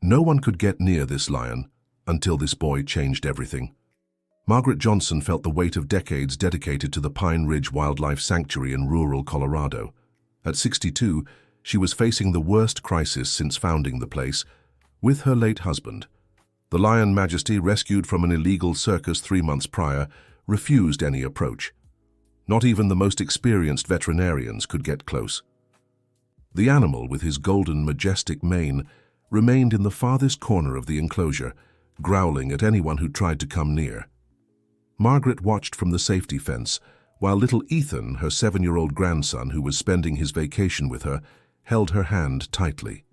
No one could get near this lion until this boy changed everything. Margaret Johnson felt the weight of decades dedicated to the Pine Ridge Wildlife Sanctuary in rural Colorado. At 62, she was facing the worst crisis since founding the place with her late husband. The lion Majesty, rescued from an illegal circus 3 months prior, refused any approach. Not even the most experienced veterinarians could get close. The animal, with his golden, majestic mane, remained in the farthest corner of the enclosure, growling at anyone who tried to come near. Margaret watched from the safety fence, while little Ethan, her 7-year-old grandson who was spending his vacation with her, held her hand tightly.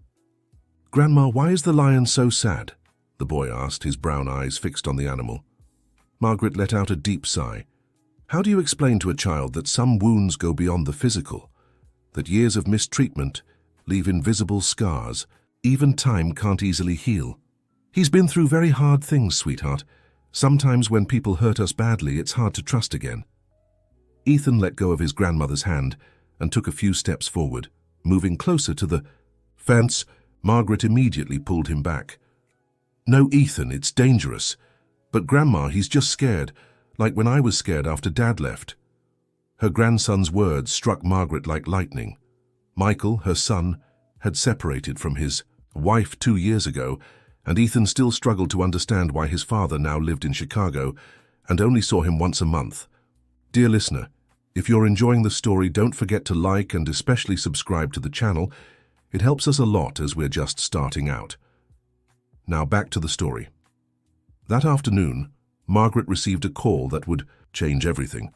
"Grandma, why is the lion so sad?" the boy asked, his brown eyes fixed on the animal. Margaret let out a deep sigh. How do you explain to a child that some wounds go beyond the physical, that years of mistreatment leave invisible scars, even time can't easily heal? "He's been through very hard things, sweetheart. Sometimes when people hurt us badly, it's hard to trust again." Ethan let go of his grandmother's hand and took a few steps forward, moving closer to the fence. Margaret immediately pulled him back. "No, Ethan, it's dangerous. But Grandma, he's just scared, like when I was scared after Dad left." Her grandson's words struck Margaret like lightning. Michael, her son, had separated from his wife 2 years ago, and Ethan still struggled to understand why his father now lived in Chicago and only saw him once a month. Dear listener, if you're enjoying the story, don't forget to like and especially subscribe to the channel. It helps us a lot as we're just starting out. Now back to the story. That afternoon, Margaret received a call that would change everything.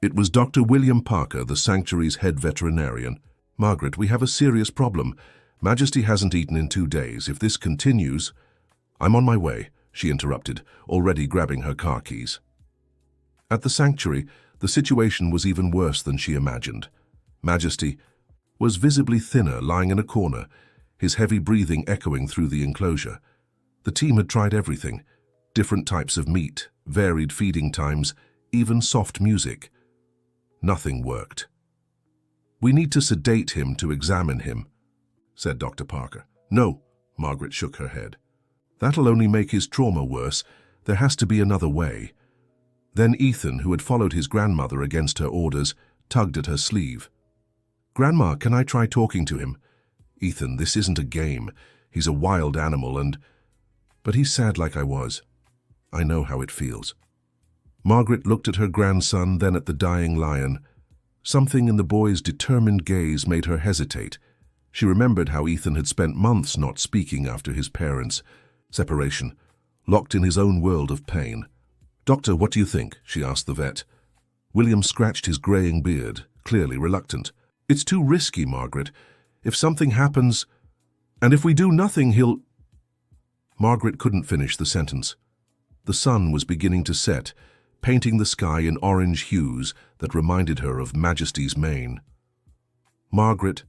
It was Dr. William Parker, the sanctuary's head veterinarian. "Margaret, we have a serious problem. Majesty hasn't eaten in 2 days. If this continues—" "I'm on my way," she interrupted, already grabbing her car keys. At the sanctuary, the situation was even worse than she imagined. Majesty was visibly thinner, lying in a corner, his heavy breathing echoing through the enclosure. The team had tried everything: different types of meat, varied feeding times, even soft music. Nothing worked. "We need to sedate him to examine him," said Dr. Parker. "No," Margaret shook her head. "That'll only make his trauma worse. There has to be another way." Then Ethan, who had followed his grandmother against her orders, tugged at her sleeve. "Grandma, can I try talking to him?" "Ethan, this isn't a game. He's a wild animal and—" "But he's sad like I was. I know how it feels." Margaret looked at her grandson, then at the dying lion. Something in the boy's determined gaze made her hesitate. She remembered how Ethan had spent months not speaking after his parents' separation, locked in his own world of pain. "Doctor, what do you think?" she asked the vet. William scratched his graying beard, clearly reluctant. "It's too risky, Margaret. If something happens, and if we do nothing, he'll—" Margaret couldn't finish the sentence. The sun was beginning to set, painting the sky in orange hues that reminded her of Majesty's mane. Margaret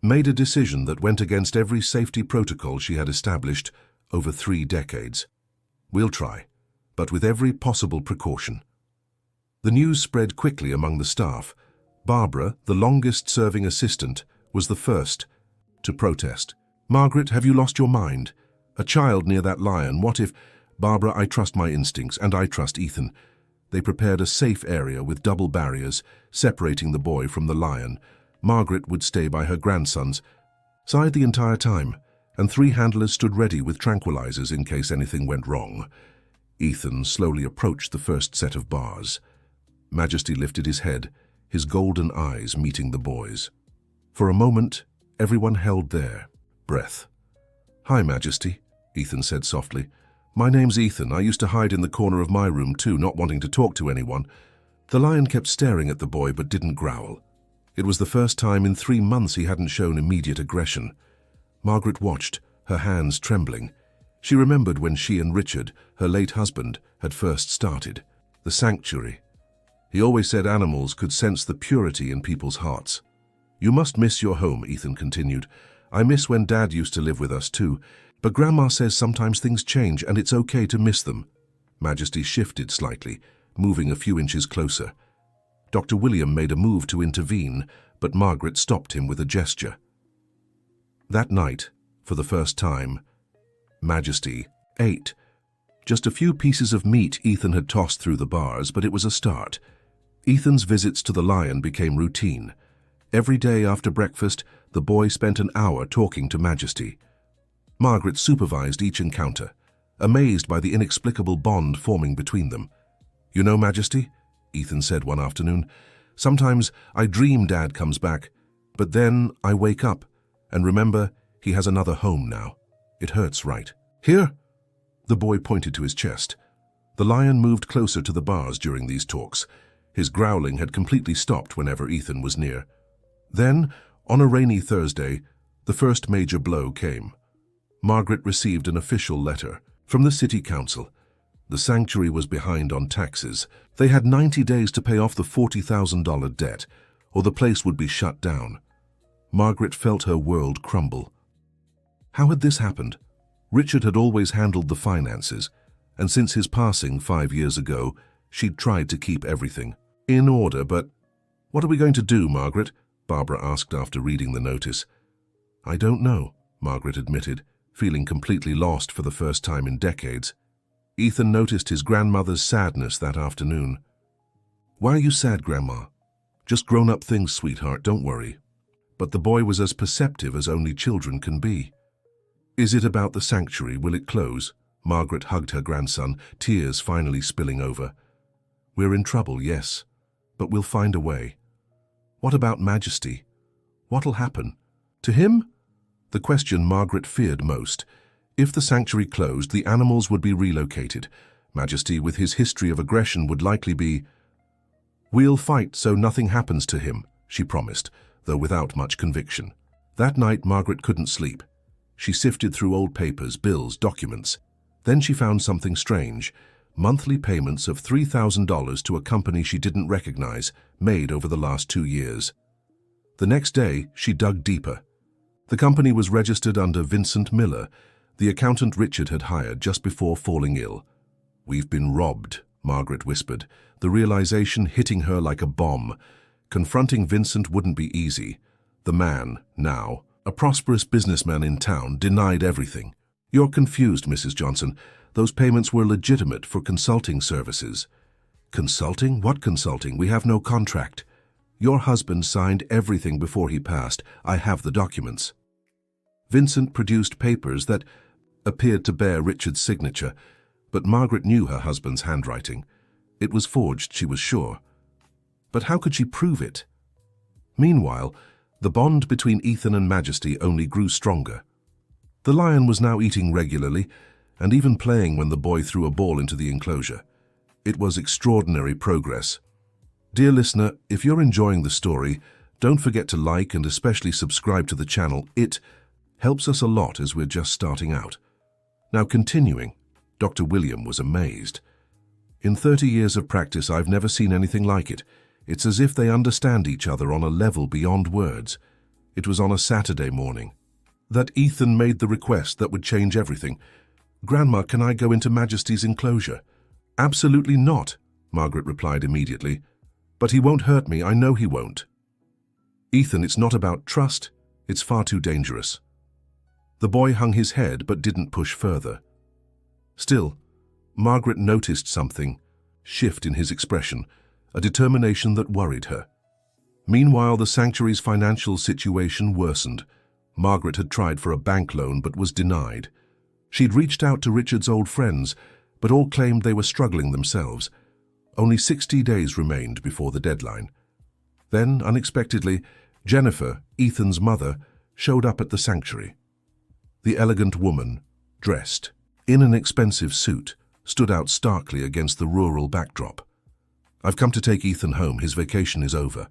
made a decision that went against every safety protocol she had established over 3 decades. "We'll try, but with every possible precaution." The news spread quickly among the staff. Barbara, the longest-serving assistant, was the first to protest. "Margaret, have you lost your mind? A child near that lion, what if—" "Barbara, I trust my instincts, and I trust Ethan." They prepared a safe area with double barriers, separating the boy from the lion. Margaret would stay by her grandson's side the entire time, and 3 handlers stood ready with tranquilizers in case anything went wrong. Ethan slowly approached the first set of bars. Majesty lifted his head, his golden eyes meeting the boy's. For a moment, everyone held their breath. "Hi, Majesty," Ethan said softly. "My name's Ethan. I used to hide in the corner of my room too, not wanting to talk to anyone." The lion kept staring at the boy but didn't growl. It was the first time in 3 months he hadn't shown immediate aggression. Margaret watched, her hands trembling. She remembered when she and Richard, her late husband, had first started. The sanctuary. He always said animals could sense the purity in people's hearts. "You must miss your home," Ethan continued. "I miss when Dad used to live with us too. But Grandma says sometimes things change and it's okay to miss them." Majesty shifted slightly, moving a few inches closer. Dr. William made a move to intervene, but Margaret stopped him with a gesture. That night, for the first time, Majesty, 8. Just a few pieces of meat Ethan had tossed through the bars, but it was a start. Ethan's visits to the Lion became routine. Every day after breakfast, the boy spent an hour talking to Majesty. Margaret supervised each encounter, amazed by the inexplicable bond forming between them. "You know, Majesty," Ethan said one afternoon, "sometimes I dream Dad comes back, but then I wake up and remember he has another home now. It hurts, right? Here?" The boy pointed to his chest. The Lion moved closer to the bars during these talks. His growling had completely stopped whenever Ethan was near. Then, on a rainy Thursday, the first major blow came. Margaret received an official letter from the city council. The sanctuary was behind on taxes. They had 90 days to pay off the $40,000 debt, or the place would be shut down. Margaret felt her world crumble. How had this happened? Richard had always handled the finances, and since his passing 5 years ago, she'd tried to keep everything in order, but— "What are we going to do, Margaret?" Barbara asked after reading the notice. "I don't know," Margaret admitted, feeling completely lost for the first time in decades. Ethan noticed his grandmother's sadness that afternoon. "Why are you sad, Grandma?" "Just grown-up things, sweetheart, don't worry." But the boy was as perceptive as only children can be. "Is it about the sanctuary? Will it close?" Margaret hugged her grandson, tears finally spilling over. "We're in trouble, yes, but we'll find a way." "What about Majesty? What'll happen? To him?" The question Margaret feared most. If the sanctuary closed, the animals would be relocated. Majesty, with his history of aggression, would likely be— "We'll fight so nothing happens to him," she promised, though without much conviction. That night, Margaret couldn't sleep. She sifted through old papers, bills, documents. Then she found something strange. Monthly payments of $3,000 to a company she didn't recognize, made over the last 2 years. The next day, she dug deeper. The company was registered under Vincent Miller, the accountant Richard had hired just before falling ill. "We've been robbed," Margaret whispered, the realization hitting her like a bomb. Confronting Vincent wouldn't be easy. The man, now, a prosperous businessman in town, denied everything. "You're confused, Mrs. Johnson. Those payments were legitimate for consulting services." "Consulting? What consulting? We have no contract." "Your husband signed everything before he passed. I have the documents." Vincent produced papers that appeared to bear Richard's signature, but Margaret knew her husband's handwriting. It was forged, she was sure. But how could she prove it? Meanwhile, the bond between Ethan and Majesty only grew stronger. The Lion was now eating regularly, and even playing when the boy threw a ball into the enclosure. It was extraordinary progress. Dear listener, if you're enjoying the story, don't forget to like and especially subscribe to the channel. It helps us a lot as we're just starting out. Now continuing, Dr. William was amazed. "In 30 years of practice, I've never seen anything like it. It's as if they understand each other on a level beyond words." It was on a Saturday morning that Ethan made the request that would change everything. "Grandma, can I go into Majesty's enclosure?" "Absolutely not," Margaret replied immediately. "But he won't hurt me, I know he won't." "Ethan, it's not about trust. It's far too dangerous." The boy hung his head but didn't push further. Still, Margaret noticed something shift in his expression, a determination that worried her. Meanwhile, the sanctuary's financial situation worsened. Margaret had tried for a bank loan but was denied. She'd reached out to Richard's old friends, but all claimed they were struggling themselves. Only 60 days remained before the deadline. Then, unexpectedly, Jennifer, Ethan's mother, showed up at the sanctuary. The elegant woman, dressed in an expensive suit, stood out starkly against the rural backdrop. "I've come to take Ethan home. His vacation is over."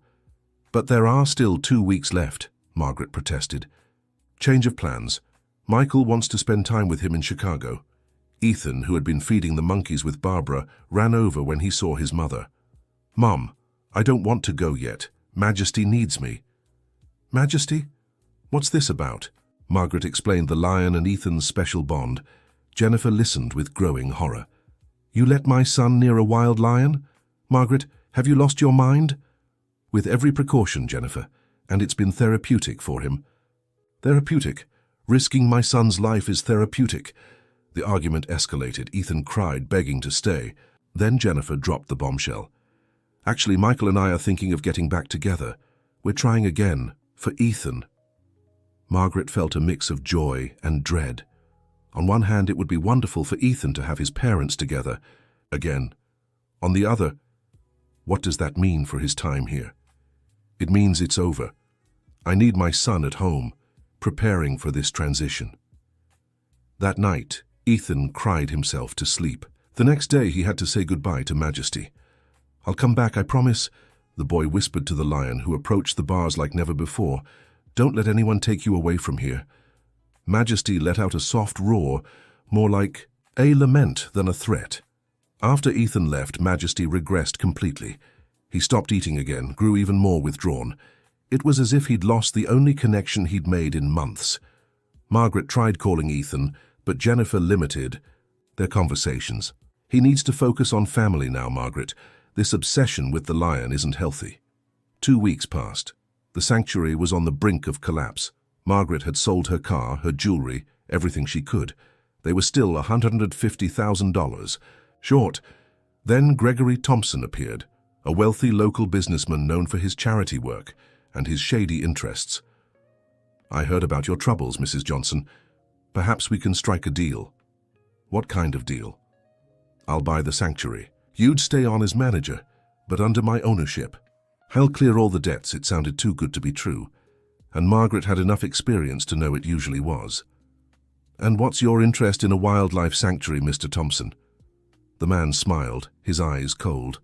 "But there are still 2 weeks left," Margaret protested. "Change of plans. Michael wants to spend time with him in Chicago." Ethan, who had been feeding the monkeys with Barbara, ran over when he saw his mother. "Mom, I don't want to go yet. Majesty needs me." "Majesty? What's this about?" Margaret explained the Lion and Ethan's special bond. Jennifer listened with growing horror. "You let my son near a wild lion? Margaret, have you lost your mind?" "With every precaution, Jennifer, and it's been therapeutic for him." "Therapeutic? Risking my son's life is therapeutic. The argument escalated. Ethan cried, begging to stay. Then Jennifer dropped the bombshell. Actually, Michael and I are thinking of getting back together. We're trying again, for Ethan. Margaret felt a mix of joy and dread. On one hand, it would be wonderful for Ethan to have his parents together again. On the other, what does that mean for his time here? It means it's over. I need my son at home, preparing for this transition. That night, Ethan cried himself to sleep. The next day, he had to say goodbye to Majesty. "I'll come back, I promise," the boy whispered to the lion, who approached the bars like never before. "Don't let anyone take you away from here." Majesty let out a soft roar, more like a lament than a threat. After Ethan left, Majesty regressed completely. He stopped eating again, grew even more withdrawn. It was as if he'd lost the only connection he'd made in months. Margaret tried calling Ethan, but Jennifer limited their conversations. "He needs to focus on family now, Margaret. This obsession with the lion isn't healthy." 2 weeks passed. The sanctuary was on the brink of collapse. Margaret had sold her car, her jewelry, everything she could. They were still $150,000 short. Then Gregory Thompson appeared, a wealthy local businessman known for his charity work and his shady interests. "I heard about your troubles, Mrs. Johnson. Perhaps we can strike a deal." "What kind of deal?" "I'll buy the sanctuary. You'd stay on as manager, but under my ownership. I'll clear all the debts." It sounded too good to be true, and Margaret had enough experience to know it usually was. "And what's your interest in a wildlife sanctuary, Mr. Thompson?" The man smiled, his eyes cold.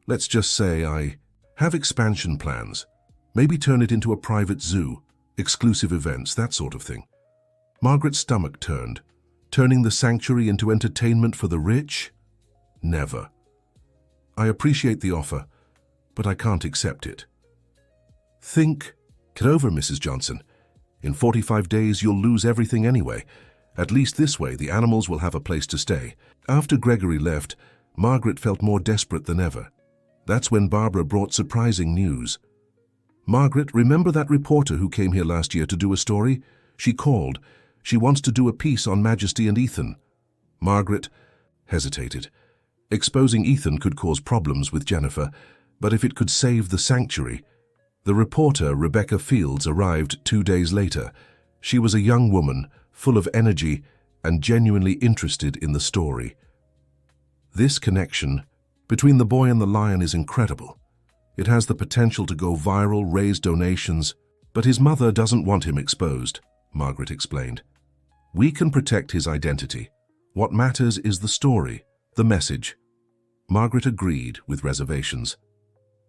"Let's just say I have expansion plans. Maybe turn it into a private zoo, exclusive events, that sort of thing." Margaret's stomach turned. Turning the sanctuary into entertainment for the rich? Never. "I appreciate the offer, but I can't accept it." Get over, Mrs. Johnson. In 45 days, you'll lose everything anyway. At least this way, the animals will have a place to stay. After Gregory left, Margaret felt more desperate than ever. That's when Barbara brought surprising news. "Margaret, remember that reporter who came here last year to do a story? She called. She wants to do a piece on Majesty and Ethan." Margaret hesitated. Exposing Ethan could cause problems with Jennifer, but if it could save the sanctuary... The reporter, Rebecca Fields, arrived 2 days later. She was a young woman, full of energy and genuinely interested in the story. This connection between the boy and the lion is incredible. It has the potential to go viral, raise donations, but his mother doesn't want him exposed, Margaret explained. "We can protect his identity. What matters is the story, the message." Margaret agreed with reservations.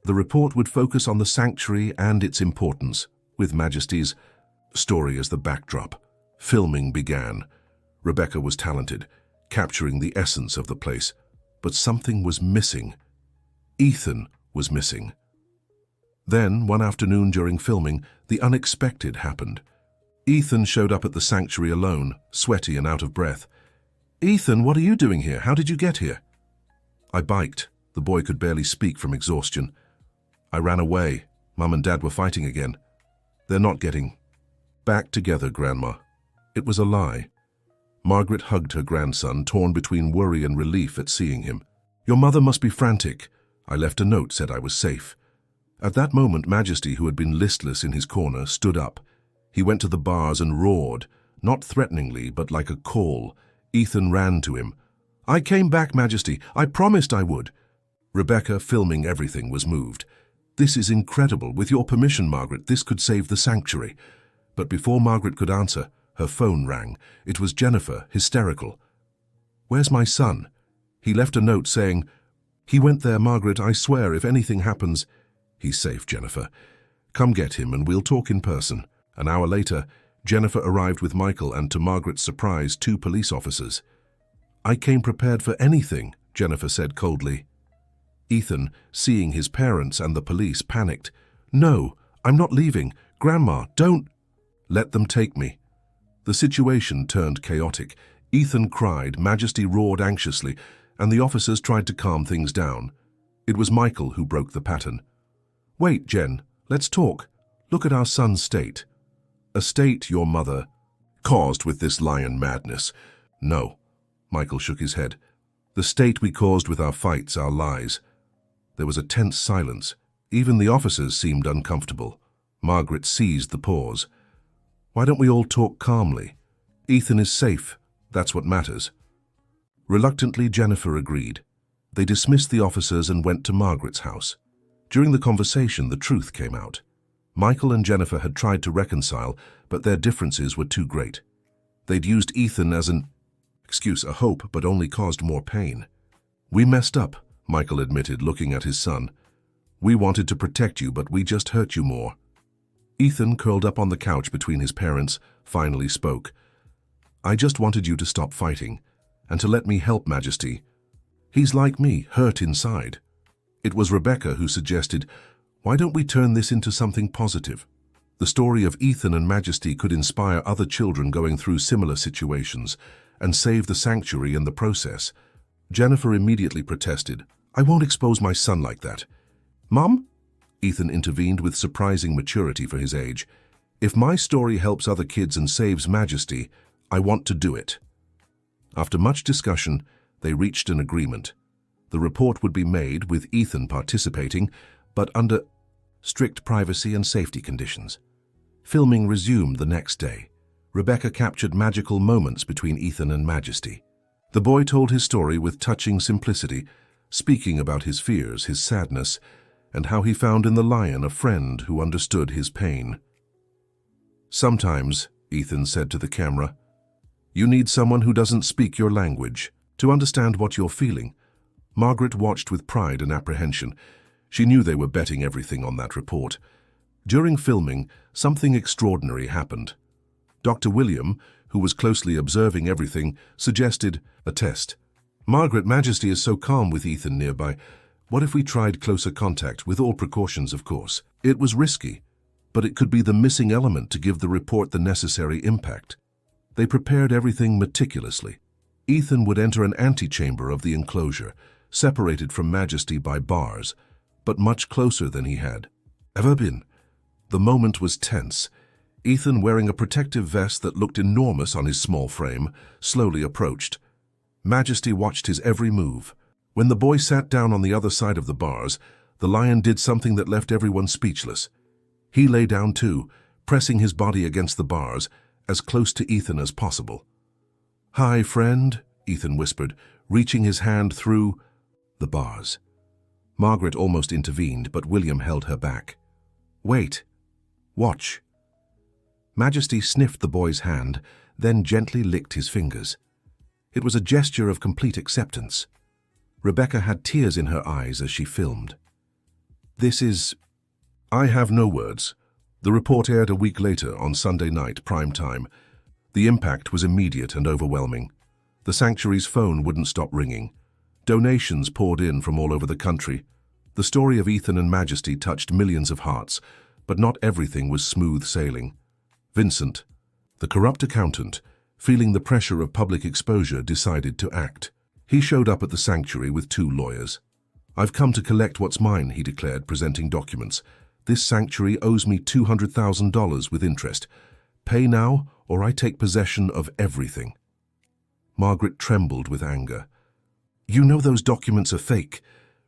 The report would focus on the sanctuary and its importance, with Majesty's story as the backdrop. Filming began. Rebecca was talented, capturing the essence of the place. But something was missing. Ethan was missing. Then, one afternoon during filming, the unexpected happened. Ethan showed up at the sanctuary alone, sweaty and out of breath. "Ethan, what are you doing here? How did you get here?" "I biked." The boy could barely speak from exhaustion. "I ran away. Mum and Dad were fighting again. They're not getting back together, Grandma." It was a lie. Margaret hugged her grandson, torn between worry and relief at seeing him. "Your mother must be frantic. I left a note, said I was safe." At that moment, Majesty, who had been listless in his corner, stood up. He went to the bars and roared, not threateningly, but like a call. Ethan ran to him. "I came back, Majesty. I promised I would." Rebecca, filming everything, was moved. "This is incredible. With your permission, Margaret, this could save the sanctuary." But before Margaret could answer, her phone rang. It was Jennifer, hysterical. "Where's my son?" He left a note saying, "He went there, Margaret. I swear, if anything happens..." "He's safe, Jennifer. Come get him and we'll talk in person." An hour later, Jennifer arrived with Michael and, to Margaret's surprise, 2 police officers. "I came prepared for anything," Jennifer said coldly. Ethan, seeing his parents and the police, panicked. "No, I'm not leaving. Grandma, don't..." "Let them take me." The situation turned chaotic. Ethan cried, Majesty roared anxiously, and the officers tried to calm things down. It was Michael who broke the pattern. "Wait, Jen, let's talk. Look at our son's state." "A state your mother caused with this lion madness." "No, Michael shook his head. "The state we caused with our fights, our lies." There was a tense silence. Even the officers seemed uncomfortable. Margaret seized the pause. "Why don't we all talk calmly? Ethan is safe. That's what matters." Reluctantly, Jennifer agreed. They dismissed the officers and went to Margaret's house. During the conversation, the truth came out. Michael and Jennifer had tried to reconcile, but their differences were too great. They'd used Ethan as a hope, but only caused more pain. "We messed up," Michael admitted, looking at his son. "We wanted to protect you, but we just hurt you more." Ethan, curled up on the couch between his parents, finally spoke. "I just wanted you to stop fighting, and to let me help Majesty. He's like me, hurt inside." It was Rebecca who suggested, "Why don't we turn this into something positive? The story of Ethan and Majesty could inspire other children going through similar situations and save the sanctuary in the process." Jennifer immediately protested. "I won't expose my son like that." "Mom?" Ethan intervened with surprising maturity for his age. "If my story helps other kids and saves Majesty, I want to do it." After much discussion, they reached an agreement. The report would be made with Ethan participating, but under strict privacy and safety conditions. Filming resumed the next day. Rebecca captured magical moments between Ethan and Majesty. The boy told his story with touching simplicity, speaking about his fears, his sadness, and how he found in the lion a friend who understood his pain. "Sometimes," Ethan said to the camera, "you need someone who doesn't speak your language to understand what you're feeling." Margaret watched with pride and apprehension. She knew they were betting everything on that report. During filming, something extraordinary happened. Dr. William, who was closely observing everything, suggested a test. "Margaret, Majesty is so calm with Ethan nearby. What if we tried closer contact, with all precautions, of course?" It was risky, but it could be the missing element to give the report the necessary impact. They prepared everything meticulously. Ethan would enter an antechamber of the enclosure, separated from Majesty by bars, but much closer than he had ever been. The moment was tense. Ethan, wearing a protective vest that looked enormous on his small frame, slowly approached. Majesty watched his every move. When the boy sat down on the other side of the bars, the lion did something that left everyone speechless. He lay down too, pressing his body against the bars, as close to Ethan as possible. "Hi, friend," Ethan whispered, reaching his hand through the bars. Margaret almost intervened, but William held her back. "Wait. Watch." Majesty sniffed the boy's hand, then gently licked his fingers. It was a gesture of complete acceptance. Rebecca had tears in her eyes as she filmed. "This is..." I have no words. The report aired a week later on Sunday night, prime time. The impact was immediate and overwhelming. The sanctuary's phone wouldn't stop ringing. Donations poured in from all over the country. The story of Ethan and Majesty touched millions of hearts, but not everything was smooth sailing. Vincent, the corrupt accountant, feeling the pressure of public exposure, decided to act. He showed up at the sanctuary with 2 lawyers. "I've come to collect what's mine," he declared, presenting documents. "This sanctuary owes me $200,000 with interest. Pay now, or I take possession of everything." Margaret trembled with anger. "You know those documents are fake."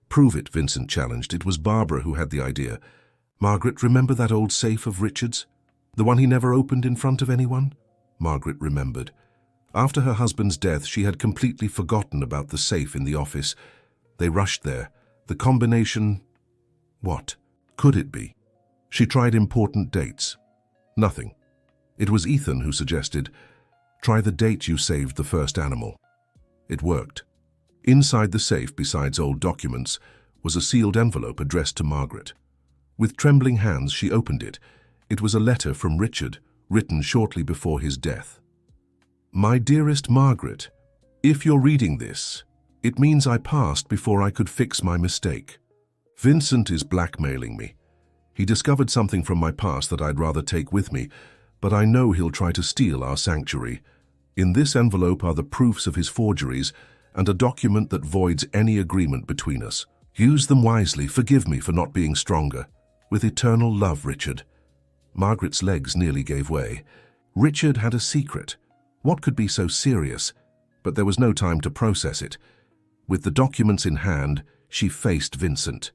"Prove it," Vincent challenged. "It was Barbara who had the idea." "Margaret, remember that old safe of Richard's? The one he never opened in front of anyone?" Margaret remembered. After her husband's death, she had completely forgotten about the safe in the office. They rushed there. The combination... What could it be? She tried important dates. Nothing. It was Ethan who suggested, "Try the date you saved the first animal." It worked. Inside the safe, besides old documents, was a sealed envelope addressed to Margaret. With trembling hands, she opened it. It was a letter from Richard, written shortly before his death. "My dearest Margaret, if you're reading this, it means I passed before I could fix my mistake. Vincent is blackmailing me. He discovered something from my past that I'd rather take with me, but I know he'll try to steal our sanctuary. In this envelope are the proofs of his forgeries and a document that voids any agreement between us. Use them wisely. Forgive me for not being stronger. With eternal love, Richard." Margaret's legs nearly gave way. Richard had a secret. What could be so serious? but there was no time to process it. With the documents in hand, she faced Vincent.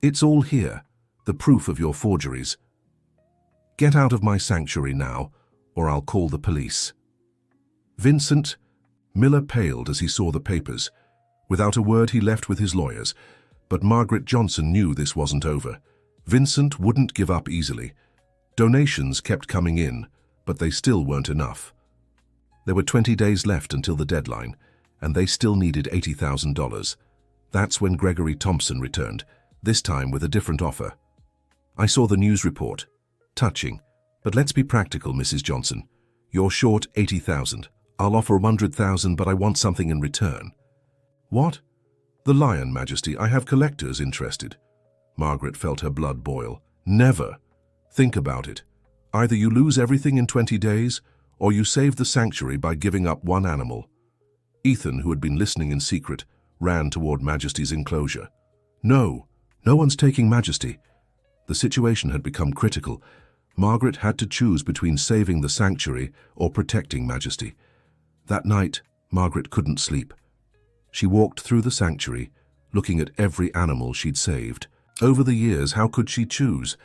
"It's all here, the proof of your forgeries. Get out of my sanctuary now, or I'll call the police." Vincent Miller paled as he saw the papers. Without a word, he left with his lawyers. But Margaret Johnson knew this wasn't over. Vincent wouldn't give up easily. Donations kept coming in, but they still weren't enough. There were 20 days left until the deadline, and they still needed $80,000. That's when Gregory Thompson returned, this time with a different offer. "I saw the news report. Touching. But let's be practical, Mrs. Johnson. You're short $80,000. I'll offer $100,000, but I want something in return." "What?" "The lion, Majesty. I have collectors interested." Margaret felt her blood boil. "Never. Think about it. Either you lose everything in 20 days, or you save the sanctuary by giving up one animal." Ethan, who had been listening in secret, ran toward Majesty's enclosure. "No, no one's taking Majesty." The situation had become critical. Margaret had to choose between saving the sanctuary or protecting Majesty. That night, Margaret couldn't sleep. She walked through the sanctuary, looking at every animal she'd saved. Over the years, how could she choose?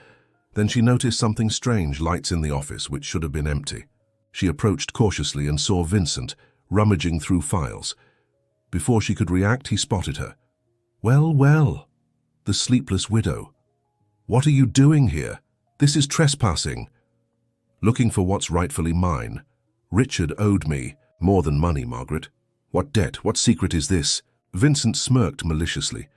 Then she noticed something strange: lights in the office, which should have been empty. She approached cautiously and saw Vincent rummaging through files. Before she could react, he spotted her. "Well, well, the sleepless widow. What are you doing here? This is trespassing." "Looking for what's rightfully mine. Richard owed me more than money, Margaret." "What debt? What secret is this?" Vincent smirked maliciously.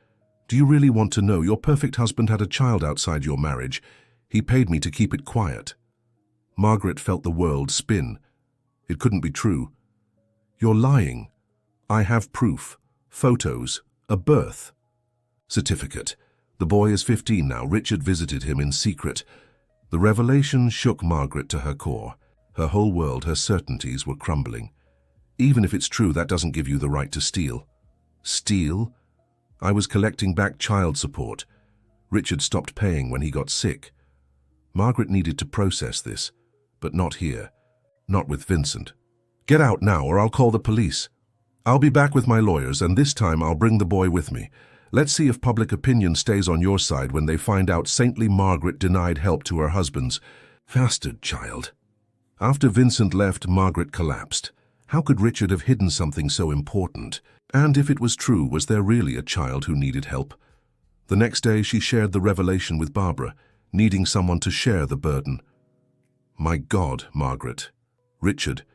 "Do you really want to know? Your perfect husband had a child outside your marriage. He paid me to keep it quiet." Margaret felt the world spin. It couldn't be true. "You're lying. I have proof. Photos. A birth certificate. The boy is 15 now. Richard visited him in secret." The revelation shook Margaret to her core. Her whole world, her certainties were crumbling. "Even if it's true, that doesn't give you the right to steal." "Steal? I was collecting back child support. Richard stopped paying when he got sick." Margaret needed to process this, but not here. Not with Vincent. "Get out now, or I'll call the police. I'll be back with my lawyers, and this time I'll bring the boy with me. Let's see if public opinion stays on your side when they find out saintly Margaret denied help to her husband's bastard child." After Vincent left, Margaret collapsed. How could Richard have hidden something so important? And if it was true, was there really a child who needed help? The next day, she shared the revelation with Barbara, needing someone to share the burden. "My God, Margaret. Richard.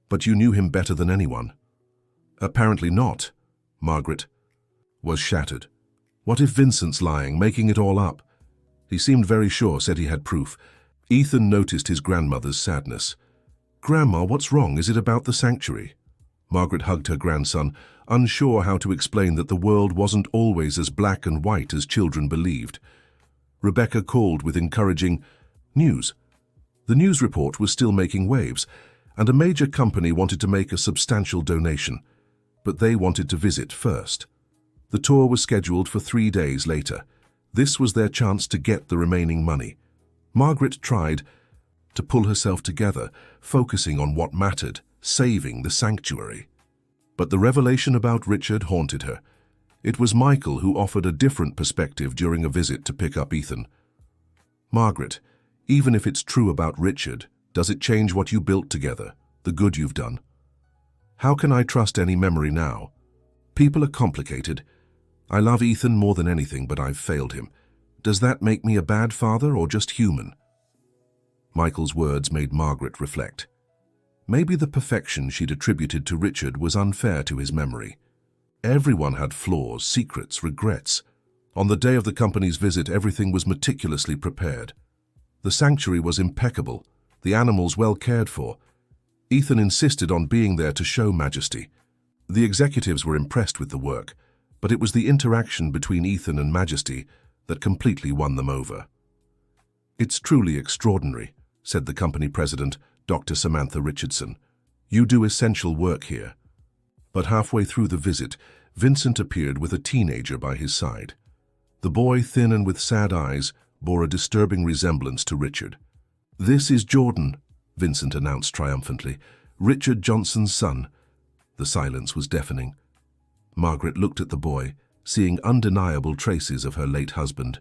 But you knew him better than anyone." "Apparently not." Margaret was shattered. What if Vincent's lying, making it all up? He seemed very sure, said he had proof. Ethan noticed his grandmother's sadness. "Grandma, what's wrong? Is it about the sanctuary?" Margaret hugged her grandson, unsure how to explain that the world wasn't always as black and white as children believed. Rebecca called with encouraging news. The news report was still making waves, and a major company wanted to make a substantial donation, but they wanted to visit first. The tour was scheduled for 3 days later. This was their chance to get the remaining money. Margaret tried to pull herself together, focusing on what mattered, saving the sanctuary. But the revelation about Richard haunted her. It was Michael who offered a different perspective during a visit to pick up Ethan. "Margaret, even if it's true about Richard, does it change what you built together, the good you've done? How can I trust any memory now? People are complicated. I love Ethan more than anything, but I've failed him. Does that make me a bad father or just human?" Michael's words made Margaret reflect. Maybe the perfection she'd attributed to Richard was unfair to his memory. Everyone had flaws, secrets, regrets. On the day of the company's visit, everything was meticulously prepared. The sanctuary was impeccable, the animals well cared for. Ethan insisted on being there to show Majesty. The executives were impressed with the work, but it was the interaction between Ethan and Majesty that completely won them over. "It's truly extraordinary," said the company president, Dr. Samantha Richardson. "You do essential work here." But halfway through the visit, Vincent appeared with a teenager by his side. The boy, thin and with sad eyes, bore a disturbing resemblance to Richard. "This is Jordan," Vincent announced triumphantly, "Richard Johnson's son." The silence was deafening. Margaret looked at the boy, seeing undeniable traces of her late husband.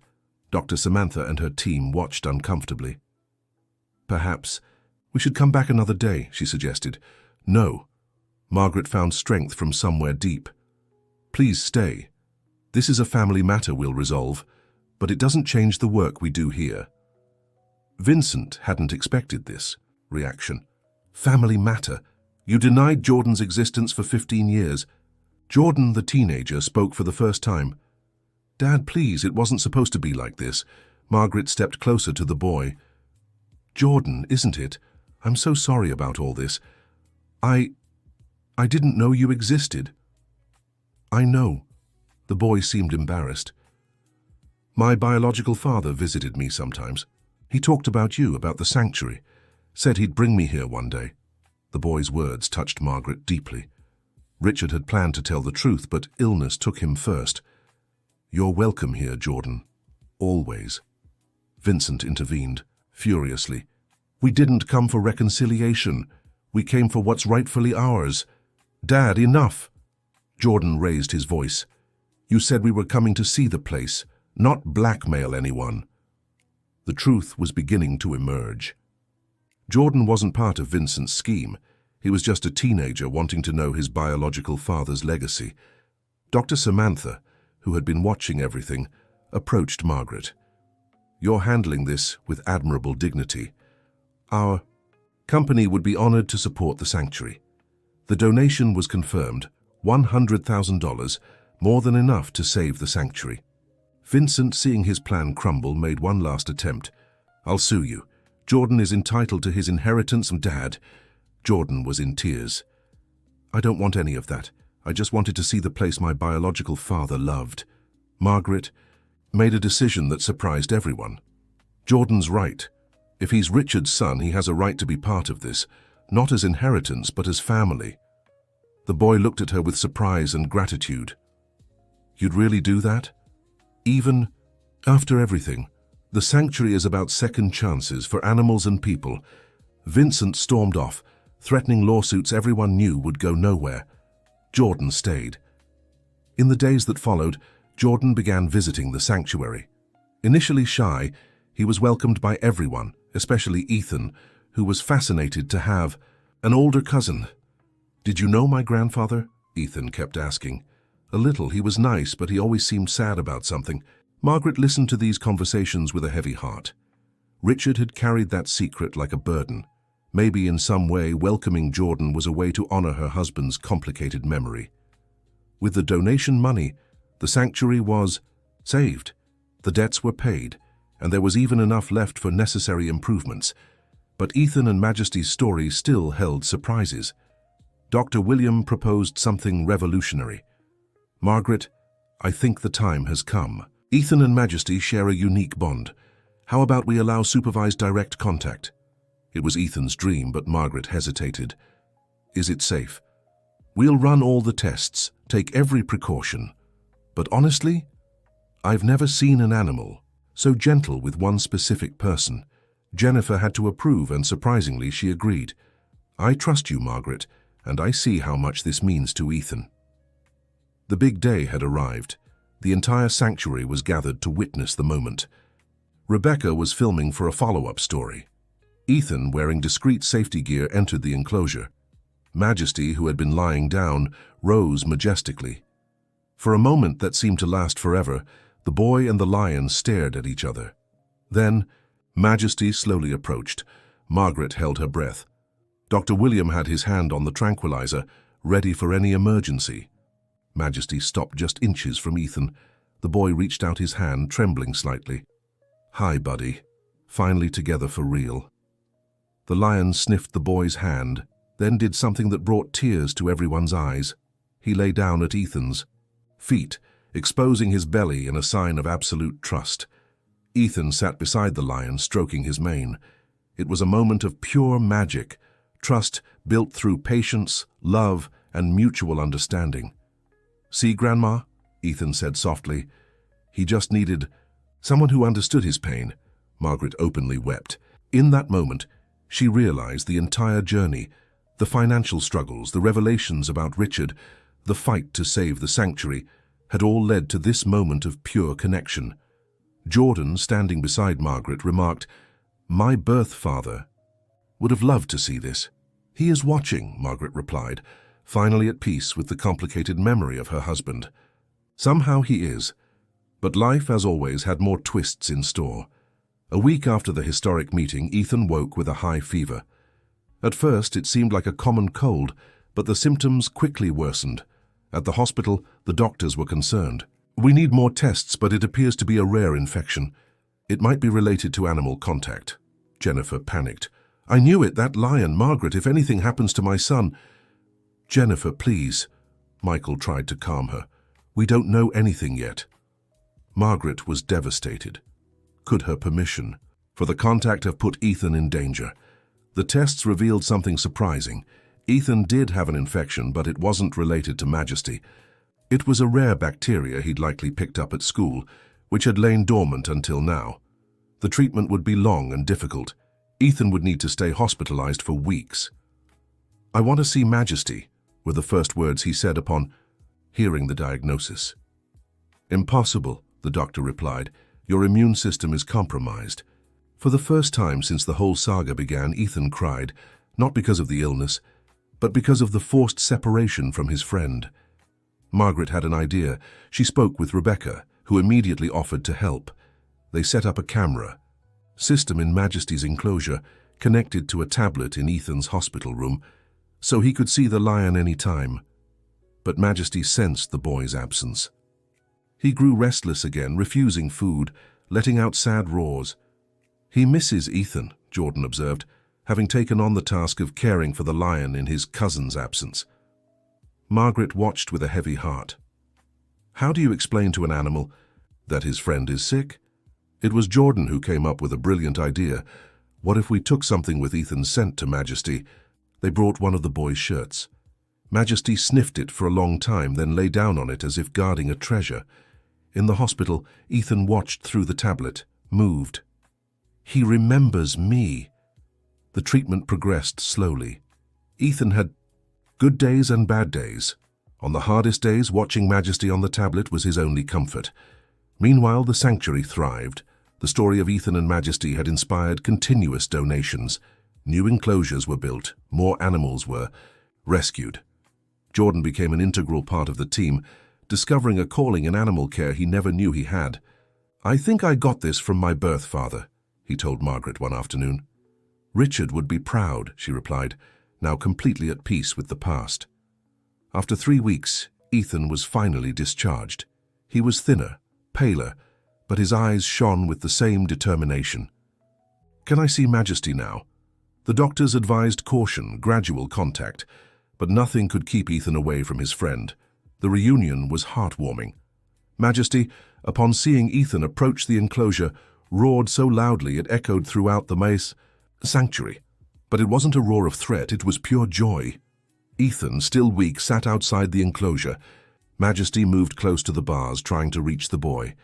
Dr. Samantha and her team watched uncomfortably. "Perhaps we should come back another day," she suggested. "No." Margaret found strength from somewhere deep. "Please stay. This is a family matter we'll resolve, but it doesn't change the work we do here." Vincent hadn't expected this reaction. "Family matter? You denied Jordan's existence for 15 years. Jordan, the teenager, spoke for the first time. "Dad, please, it wasn't supposed to be like this." Margaret stepped closer to the boy. "Jordan, isn't it? I'm so sorry about all this. I didn't know you existed." "I know." The boy seemed embarrassed. "My biological father visited me sometimes. He talked about you, about the sanctuary. Said he'd bring me here one day." The boy's words touched Margaret deeply. Richard had planned to tell the truth, but illness took him first. "You're welcome here, Jordan. Always." Vincent intervened, furiously. "We didn't come for reconciliation. We came for what's rightfully ours. Dad, enough!" Jordan raised his voice. "You said we were coming to see the place, not blackmail anyone." The truth was beginning to emerge. Jordan wasn't part of Vincent's scheme. He was just a teenager wanting to know his biological father's legacy. Dr. Samantha, who had been watching everything, approached Margaret. "You're handling this with admirable dignity. Our company would be honored to support the sanctuary." The donation was confirmed, $100,000, more than enough to save the sanctuary. Vincent, seeing his plan crumble, made one last attempt. "I'll sue you. Jordan is entitled to his inheritance from Dad." Jordan was in tears. "I don't want any of that. I just wanted to see the place my biological father loved." Margaret made a decision that surprised everyone. "Jordan's right. If he's Richard's son, he has a right to be part of this, not as inheritance, but as family." The boy looked at her with surprise and gratitude. "You'd really do that? Even after everything? The sanctuary is about second chances for animals and people." Vincent stormed off, threatening lawsuits everyone knew would go nowhere. Jordan stayed. In the days that followed, Jordan began visiting the sanctuary. Initially shy, he was welcomed by everyone, especially Ethan, who was fascinated to have an older cousin. "Did you know my grandfather?" Ethan kept asking. "A little. He was nice, but he always seemed sad about something." Margaret listened to these conversations with a heavy heart. Richard had carried that secret like a burden. Maybe in some way welcoming Jordan was a way to honor her husband's complicated memory. With the donation money, the sanctuary was saved. The debts were paid, and there was even enough left for necessary improvements. But Ethan and Majesty's story still held surprises. Dr. William proposed something revolutionary. "Margaret, I think the time has come. Ethan and Majesty share a unique bond. How about we allow supervised direct contact?" It was Ethan's dream, but Margaret hesitated. "Is it safe?" "We'll run all the tests, take every precaution. But honestly, I've never seen an animal so gentle with one specific person." Jennifer had to approve, and surprisingly she agreed. "I trust you, Margaret, and I see how much this means to Ethan." The big day had arrived. The entire sanctuary was gathered to witness the moment. Rebecca was filming for a follow-up story. Ethan, wearing discreet safety gear, entered the enclosure. Majesty, who had been lying down, rose majestically. For a moment that seemed to last forever, the boy and the lion stared at each other. Then, Majesty slowly approached. Margaret held her breath. Dr. William had his hand on the tranquilizer, ready for any emergency. Majesty stopped just inches from Ethan. The boy reached out his hand, trembling slightly. "Hi, buddy. Finally together for real." The lion sniffed the boy's hand, then did something that brought tears to everyone's eyes. He lay down at Ethan's feet, exposing his belly in a sign of absolute trust. Ethan sat beside the lion, stroking his mane. It was a moment of pure magic, trust built through patience, love, and mutual understanding. "See, Grandma?" Ethan said softly. He just needed someone who understood his pain. Margaret openly wept. In that moment, she realized the entire journey, The financial struggles, the revelations about Richard, the fight to save the sanctuary, had all led to this moment of pure connection. Jordan, standing beside Margaret, remarked, "My birth father would have loved to see this." "He is watching," Margaret replied, finally at peace with the complicated memory of her husband. Somehow he is. But life, as always, had more twists in store. A week after the historic meeting, Ethan woke with a high fever. At first, it seemed like a common cold, but the symptoms quickly worsened. At the hospital, the doctors were concerned. "We need more tests, but it appears to be a rare infection. It might be related to animal contact." Jennifer panicked. "I knew it, that lion. Margaret, if anything happens to my son—" "Jennifer, please." Michael tried to calm her. "We don't know anything yet." Margaret was devastated. Could her permission for the contact have put Ethan in danger? The tests revealed something surprising. Ethan did have an infection, but it wasn't related to Majesty. It was a rare bacteria he'd likely picked up at school, which had lain dormant until now. The treatment would be long and difficult. Ethan would need to stay hospitalized for weeks. "I want to see Majesty," were the first words he said upon hearing the diagnosis. "Impossible," the doctor replied. "Your immune system is compromised." For the first time since the whole saga began, Ethan cried, not because of the illness, but because of the forced separation from his friend. Margaret had an idea. She spoke with Rebecca, who immediately offered to help. They set up a camera system in Majesty's enclosure, connected to a tablet in Ethan's hospital room, so he could see the lion any time. But Majesty sensed the boy's absence. He grew restless again, refusing food, letting out sad roars. "He misses Ethan," Jordan observed, having taken on the task of caring for the lion in his cousin's absence. Margaret watched with a heavy heart. How do you explain to an animal that his friend is sick? It was Jordan who came up with a brilliant idea. What if we took something with Ethan's scent to Majesty? They brought one of the boy's shirts. Majesty sniffed it for a long time, then lay down on it as if guarding a treasure. In the hospital, Ethan watched through the tablet, moved. "He remembers me." The treatment progressed slowly. Ethan had good days and bad days. On the hardest days, watching Majesty on the tablet was his only comfort. Meanwhile, the sanctuary thrived. The story of Ethan and Majesty had inspired continuous donations. New enclosures were built, more animals were rescued. Jordan became an integral part of the team, discovering a calling in animal care he never knew he had. "I think I got this from my birth father," he told Margaret one afternoon. "Richard would be proud," she replied, now completely at peace with the past. After 3 weeks, Ethan was finally discharged. He was thinner, paler, but his eyes shone with the same determination. "Can I see Majesty now?" The doctors advised caution, gradual contact, but nothing could keep Ethan away from his friend. The reunion was heartwarming. Majesty, upon seeing Ethan approach the enclosure, roared so loudly it echoed throughout the sanctuary. But it wasn't a roar of threat, it was pure joy. Ethan, still weak, sat outside the enclosure. Majesty moved close to the bars, trying to reach the boy.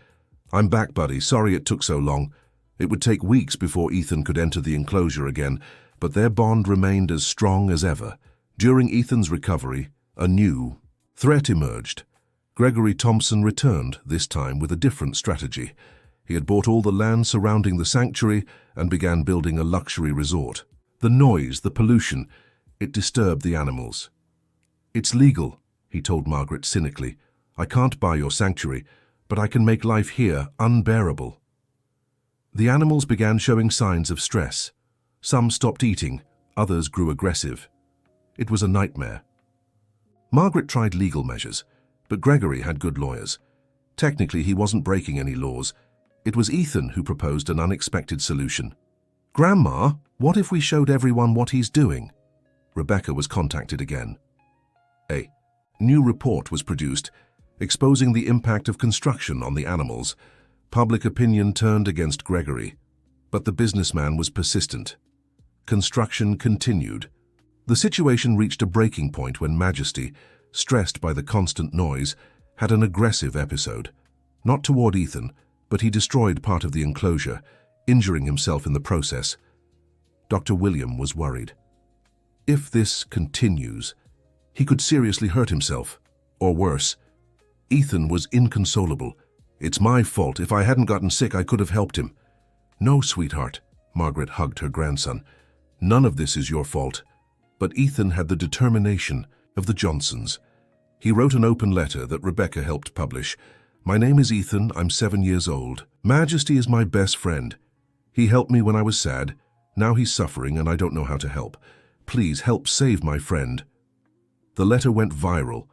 "I'm back, buddy. Sorry it took so long." It would take weeks before Ethan could enter the enclosure again, but their bond remained as strong as ever. During Ethan's recovery, a new threat emerged. Gregory Thompson returned, this time with a different strategy. He had bought all the land surrounding the sanctuary and began building a luxury resort. The noise, the pollution, it disturbed the animals. "It's legal," he told Margaret cynically. "I can't buy your sanctuary, but I can make life here unbearable." The animals began showing signs of stress. Some stopped eating, others grew aggressive. It was a nightmare. Margaret tried legal measures, but Gregory had good lawyers. Technically, he wasn't breaking any laws. It was Ethan who proposed an unexpected solution. "Grandma, what if we showed everyone what he's doing?" Rebecca was contacted again. A new report was produced, exposing the impact of construction on the animals. Public opinion turned against Gregory, but the businessman was persistent. Construction continued. The situation reached a breaking point when Majesty, stressed by the constant noise, had an aggressive episode. Not toward Ethan, but he destroyed part of the enclosure, injuring himself in the process. Dr. William was worried. If this continues, he could seriously hurt himself. Or worse. Ethan was inconsolable. It's my fault. If I hadn't gotten sick, I could have helped him. No, sweetheart, Margaret hugged her grandson. None of this is your fault. But Ethan had the determination of the Johnsons. He wrote an open letter that Rebecca helped publish. My name is Ethan, I'm 7 years old. Majesty is my best friend. He helped me when I was sad. Now he's suffering and I don't know how to help. Please help save my friend. The letter went viral.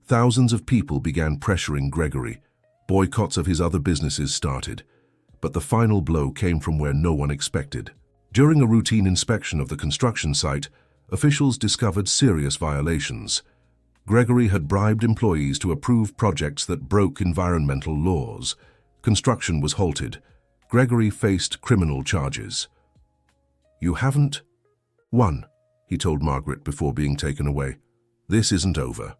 Thousands of people began pressuring Gregory. Boycotts of his other businesses started. But the final blow came from where no one expected. During a routine inspection of the construction site, officials discovered serious violations. Gregory had bribed employees to approve projects that broke environmental laws. Construction was halted. Gregory faced criminal charges. You haven't won, he told Margaret before being taken away. This isn't over.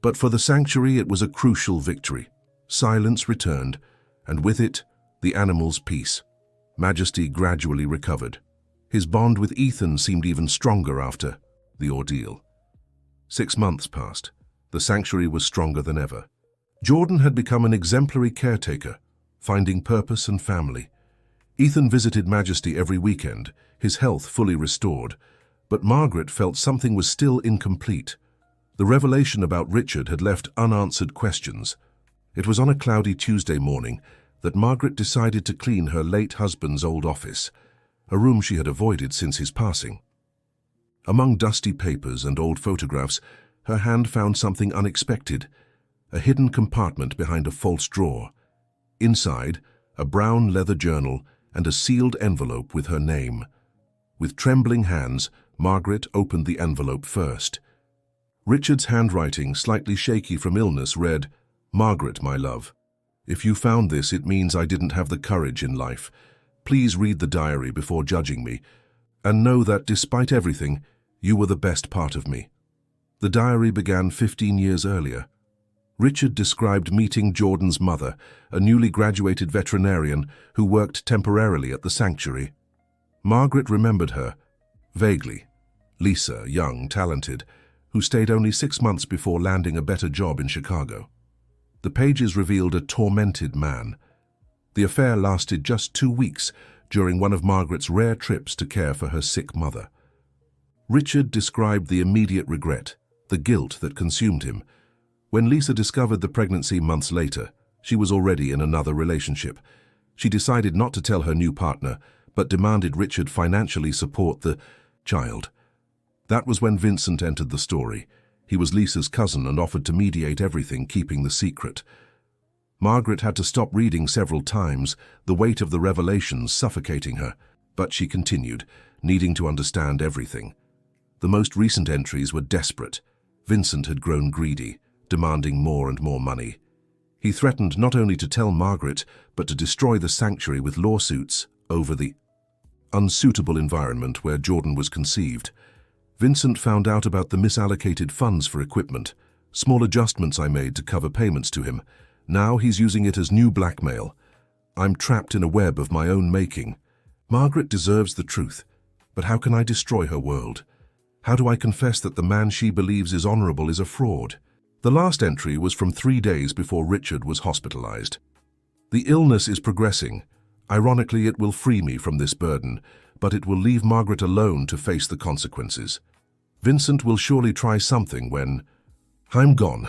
But for the sanctuary, it was a crucial victory. Silence returned, and with it, the animal's peace. Majesty gradually recovered. His bond with Ethan seemed even stronger after the ordeal. 6 months passed. The sanctuary was stronger than ever. Jordan had become an exemplary caretaker, finding purpose and family. Ethan visited Majesty every weekend, his health fully restored, but Margaret felt something was still incomplete. The revelation about Richard had left unanswered questions. It was on a cloudy Tuesday morning that Margaret decided to clean her late husband's old office, a room she had avoided since his passing. Among dusty papers and old photographs, her hand found something unexpected, a hidden compartment behind a false drawer. Inside, a brown leather journal and a sealed envelope with her name. With trembling hands, Margaret opened the envelope first. Richard's handwriting, slightly shaky from illness, read, Margaret, my love. If you found this, it means I didn't have the courage in life. Please read the diary before judging me, and know that despite everything, you were the best part of me. The diary began 15 years earlier. Richard described meeting Jordan's mother, a newly graduated veterinarian who worked temporarily at the sanctuary. Margaret remembered her, vaguely. Lisa, young, talented, who stayed only 6 months before landing a better job in Chicago. The pages revealed a tormented man. The affair lasted just 2 weeks during one of Margaret's rare trips to care for her sick mother. Richard described the immediate regret, the guilt that consumed him. When Lisa discovered the pregnancy months later, she was already in another relationship. She decided not to tell her new partner, but demanded Richard financially support the child. That was when Vincent entered the story. He was Lisa's cousin and offered to mediate everything, keeping the secret. Margaret had to stop reading several times, the weight of the revelations suffocating her, but she continued, needing to understand everything. The most recent entries were desperate. Vincent had grown greedy, demanding more and more money. He threatened not only to tell Margaret, but to destroy the sanctuary with lawsuits over the unsuitable environment where Jordan was conceived. Vincent found out about the misallocated funds for equipment, small adjustments I made to cover payments to him. Now he's using it as new blackmail. I'm trapped in a web of my own making. Margaret deserves the truth, but how can I destroy her world? How do I confess that the man she believes is honorable is a fraud? The last entry was from 3 days before Richard was hospitalized. The illness is progressing. Ironically, it will free me from this burden, but it will leave Margaret alone to face the consequences. Vincent will surely try something when I'm gone.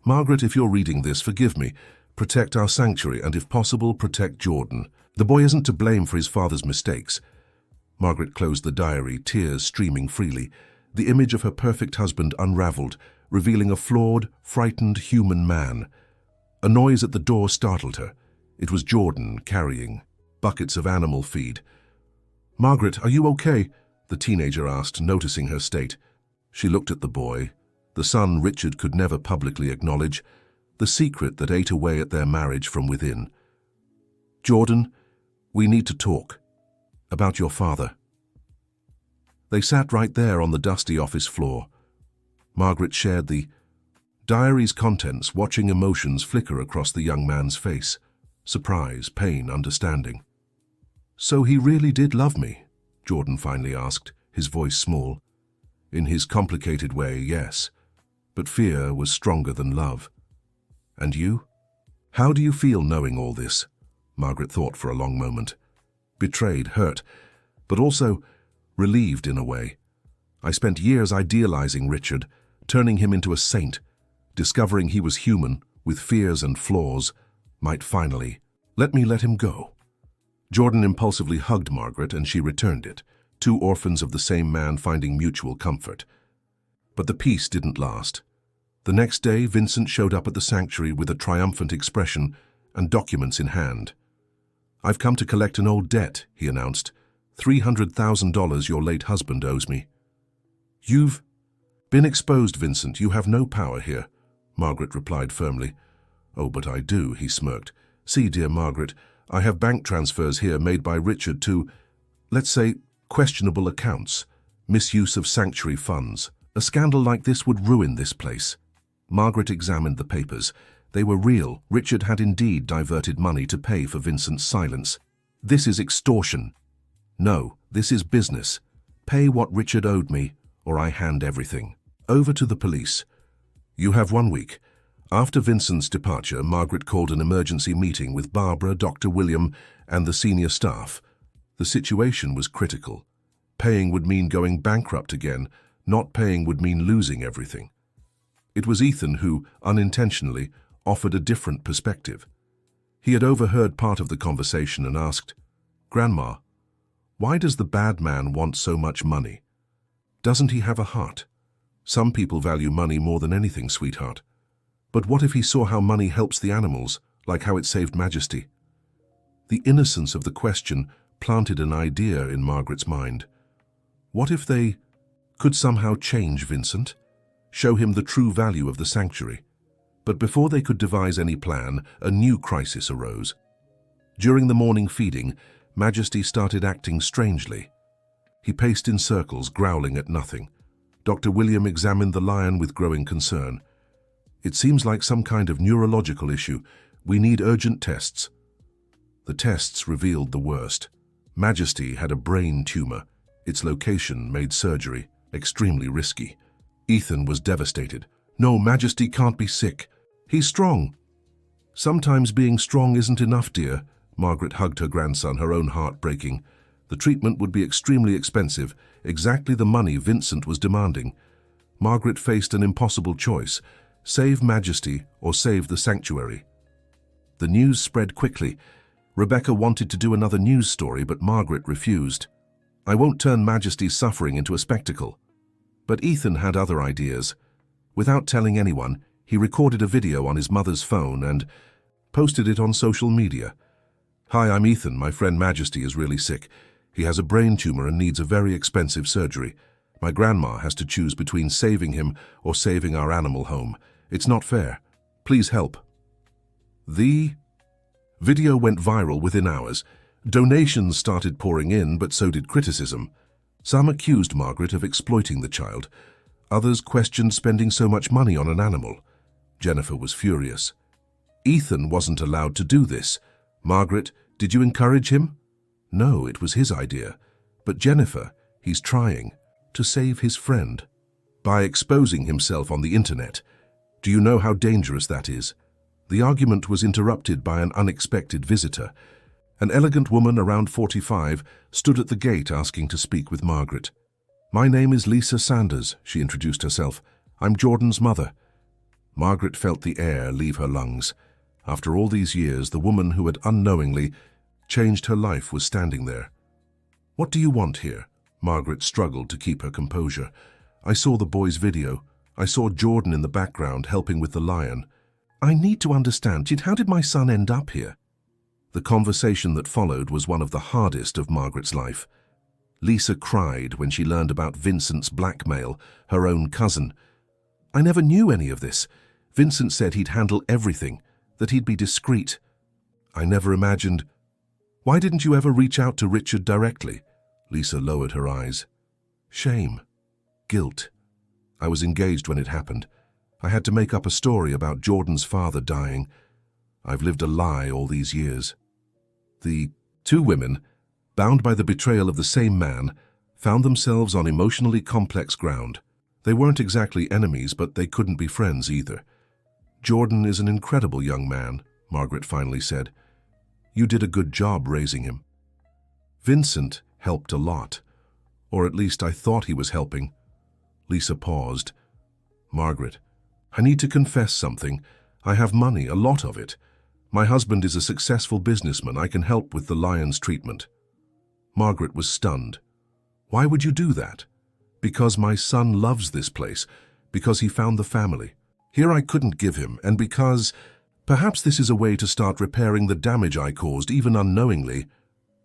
Margaret, if you're reading this, forgive me. Protect our sanctuary and, if possible, protect Jordan. The boy isn't to blame for his father's mistakes. Margaret closed the diary, tears streaming freely. The image of her perfect husband unraveled, revealing a flawed, frightened human man. A noise at the door startled her. It was Jordan carrying buckets of animal feed. Margaret, are you okay? The teenager asked, noticing her state. She looked at the boy, the son Richard could never publicly acknowledge, the secret that ate away at their marriage from within. Jordan, we need to talk. About your father. They sat right there on the dusty office floor. Margaret shared the diary's contents, watching emotions flicker across the young man's face. Surprise, pain, understanding. So he really did love me? Jordan finally asked, his voice small. In his complicated way, yes. But fear was stronger than love. And you? How do you feel knowing all this? Margaret thought for a long moment. Betrayed, hurt, but also relieved in a way. I spent years idealizing Richard, turning him into a saint, discovering he was human, with fears and flaws, might finally let him go. Jordan impulsively hugged Margaret and she returned it, two orphans of the same man finding mutual comfort. But the peace didn't last. The next day, Vincent showed up at the sanctuary with a triumphant expression and documents in hand. "I've come to collect an old debt," he announced. $300,000 your late husband owes me. "You've been exposed, Vincent. You have no power here," Margaret replied firmly. "Oh, but I do," he smirked. "See, dear Margaret, I have bank transfers here made by Richard to, let's say, questionable accounts, misuse of sanctuary funds. A scandal like this would ruin this place." Margaret examined the papers. They were real. Richard had indeed diverted money to pay for Vincent's silence. "This is extortion." "No, this is business. Pay what Richard owed me, or I hand everything over to the police. You have 1 week. After Vincent's departure, Margaret called an emergency meeting with Barbara, Dr. William, and the senior staff. The situation was critical. Paying would mean going bankrupt again. Not paying would mean losing everything. It was Ethan who, unintentionally, offered a different perspective. He had overheard part of the conversation and asked, "Grandma, why does the bad man want so much money? Doesn't he have a heart? Some people value money more than anything, sweetheart. But what if he saw how money helps the animals, like how it saved Majesty?" The innocence of the question planted an idea in Margaret's mind. What if they could somehow change Vincent, show him the true value of the sanctuary? But before they could devise any plan, a new crisis arose. During the morning feeding, Majesty started acting strangely. He paced in circles, growling at nothing. Dr. William examined the lion with growing concern. "It seems like some kind of neurological issue. We need urgent tests." The tests revealed the worst. Majesty had a brain tumor. Its location made surgery extremely risky. Ethan was devastated. "No, Majesty can't be sick. He's strong." "Sometimes being strong isn't enough, dear." Margaret hugged her grandson, her own heart breaking. The treatment would be extremely expensive, exactly the money Vincent was demanding. Margaret faced an impossible choice: save Majesty or save the sanctuary. The news spread quickly. Rebecca wanted to do another news story, but Margaret refused. "I won't turn Majesty's suffering into a spectacle." But Ethan had other ideas. Without telling anyone, he recorded a video on his mother's phone and posted it on social media. "Hi, I'm Ethan. My friend Majesty is really sick. He has a brain tumor and needs a very expensive surgery. My grandma has to choose between saving him or saving our animal home. It's not fair. Please help." The video went viral within hours. Donations started pouring in, but so did criticism. Some accused Margaret of exploiting the child. Others questioned spending so much money on an animal. Jennifer was furious. "Ethan wasn't allowed to do this. Margaret, did you encourage him?" "No, it was his idea. But Jennifer, he's trying to save his friend by exposing himself on the internet. Do you know how dangerous that is?" The argument was interrupted by an unexpected visitor. An elegant woman around 45 stood at the gate asking to speak with Margaret. "My name is Lisa Sanders," she introduced herself. "I'm Jordan's mother." Margaret felt the air leave her lungs. After all these years, the woman who had unknowingly changed her life was standing there. "What do you want here?" Margaret struggled to keep her composure. "I saw the boy's video. I saw Jordan in the background helping with the lion. I need to understand, how did my son end up here?" The conversation that followed was one of the hardest of Margaret's life. Lisa cried when she learned about Vincent's blackmail, her own cousin. "I never knew any of this. Vincent said he'd handle everything, that he'd be discreet. I never imagined—" "Why didn't you ever reach out to Richard directly?" Lisa lowered her eyes. "Shame. Guilt. I was engaged when it happened. I had to make up a story about Jordan's father dying. I've lived a lie all these years." The two women, bound by the betrayal of the same man, found themselves on emotionally complex ground. They weren't exactly enemies, but they couldn't be friends either. "Jordan is an incredible young man," Margaret finally said. "You did a good job raising him." "Vincent helped a lot. Or at least I thought he was helping." Lisa paused. "Margaret, I need to confess something. I have money, a lot of it. My husband is a successful businessman. I can help with the Lyons treatment." Margaret was stunned. "Why would you do that?" "Because my son loves this place, because he found the family. Here I couldn't give him, and because perhaps this is a way to start repairing the damage I caused, even unknowingly."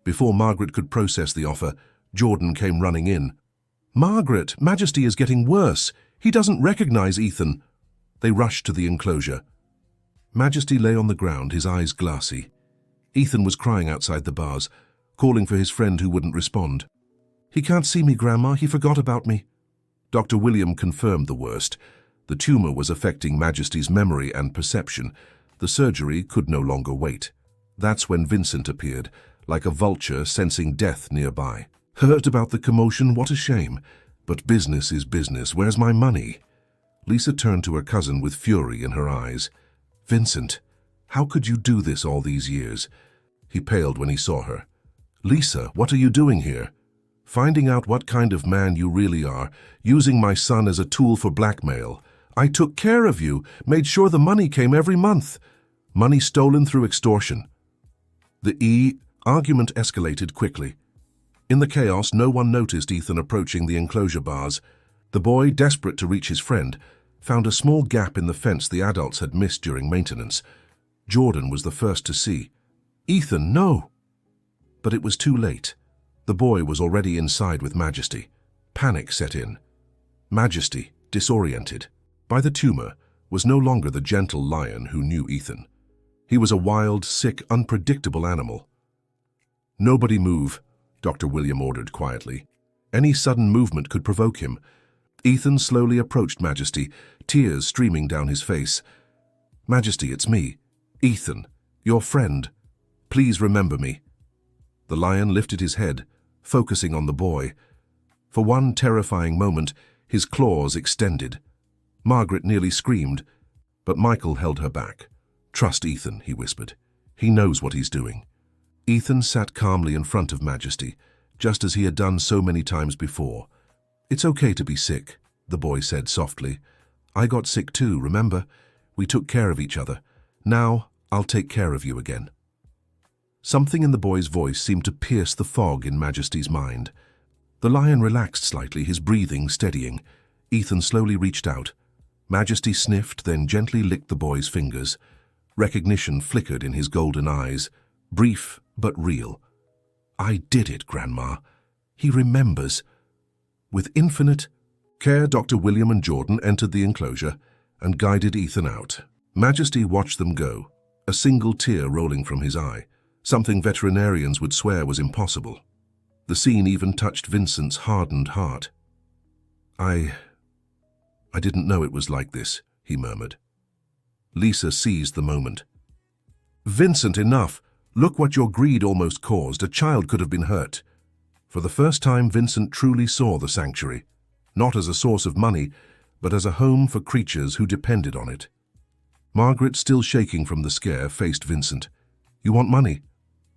Before Margaret could process the offer, Jordan came running in. "Margaret, Majesty is getting worse. He doesn't recognize Ethan." They rushed to the enclosure. Majesty lay on the ground, his eyes glassy. Ethan was crying outside the bars, calling for his friend who wouldn't respond. "He can't see me, Grandma. He forgot about me." Dr. William confirmed the worst. The tumor was affecting Majesty's memory and perception. The surgery could no longer wait. That's when Vincent appeared, like a vulture sensing death nearby. "Heard about the commotion? What a shame. But business is business. Where's my money?" Lisa turned to her cousin with fury in her eyes. "Vincent, how could you do this all these years?" He paled when he saw her. "Lisa, what are you doing here? Finding out what kind of man you really are, using my son as a tool for blackmail. I took care of you, made sure the money came every month. Money stolen through extortion." The argument escalated quickly. In the chaos, no one noticed Ethan approaching the enclosure bars. The boy, desperate to reach his friend, found a small gap in the fence the adults had missed during maintenance. Jordan was the first to see. "Ethan, no!" But it was too late. The boy was already inside with Majesty. Panic set in. Majesty, disoriented by the tumor, was no longer the gentle lion who knew Ethan. He was a wild, sick, unpredictable animal. "Nobody move," Dr. William ordered quietly. Any sudden movement could provoke him. Ethan slowly approached Majesty, tears streaming down his face. "Majesty, it's me. Ethan, your friend. Please remember me." The lion lifted his head, focusing on the boy. For one terrifying moment, his claws extended. Margaret nearly screamed, but Michael held her back. "Trust Ethan," he whispered. "He knows what he's doing." Ethan sat calmly in front of Majesty, just as he had done so many times before. "It's okay to be sick," the boy said softly. "I got sick too, remember? We took care of each other. Now, I'll take care of you again." Something in the boy's voice seemed to pierce the fog in Majesty's mind. The lion relaxed slightly, his breathing steadying. Ethan slowly reached out. Majesty sniffed, then gently licked the boy's fingers. Recognition flickered in his golden eyes, brief but real. "I did it, Grandma. He remembers." With infinite care, Dr. William and Jordan entered the enclosure and guided Ethan out. Majesty watched them go, a single tear rolling from his eye, something veterinarians would swear was impossible. The scene even touched Vincent's hardened heart. I didn't know it was like this," he murmured. Lisa seized the moment. "Vincent, enough! Look what your greed almost caused. A child could have been hurt." For the first time, Vincent truly saw the sanctuary, not as a source of money, but as a home for creatures who depended on it. Margaret, still shaking from the scare, faced Vincent. "You want money?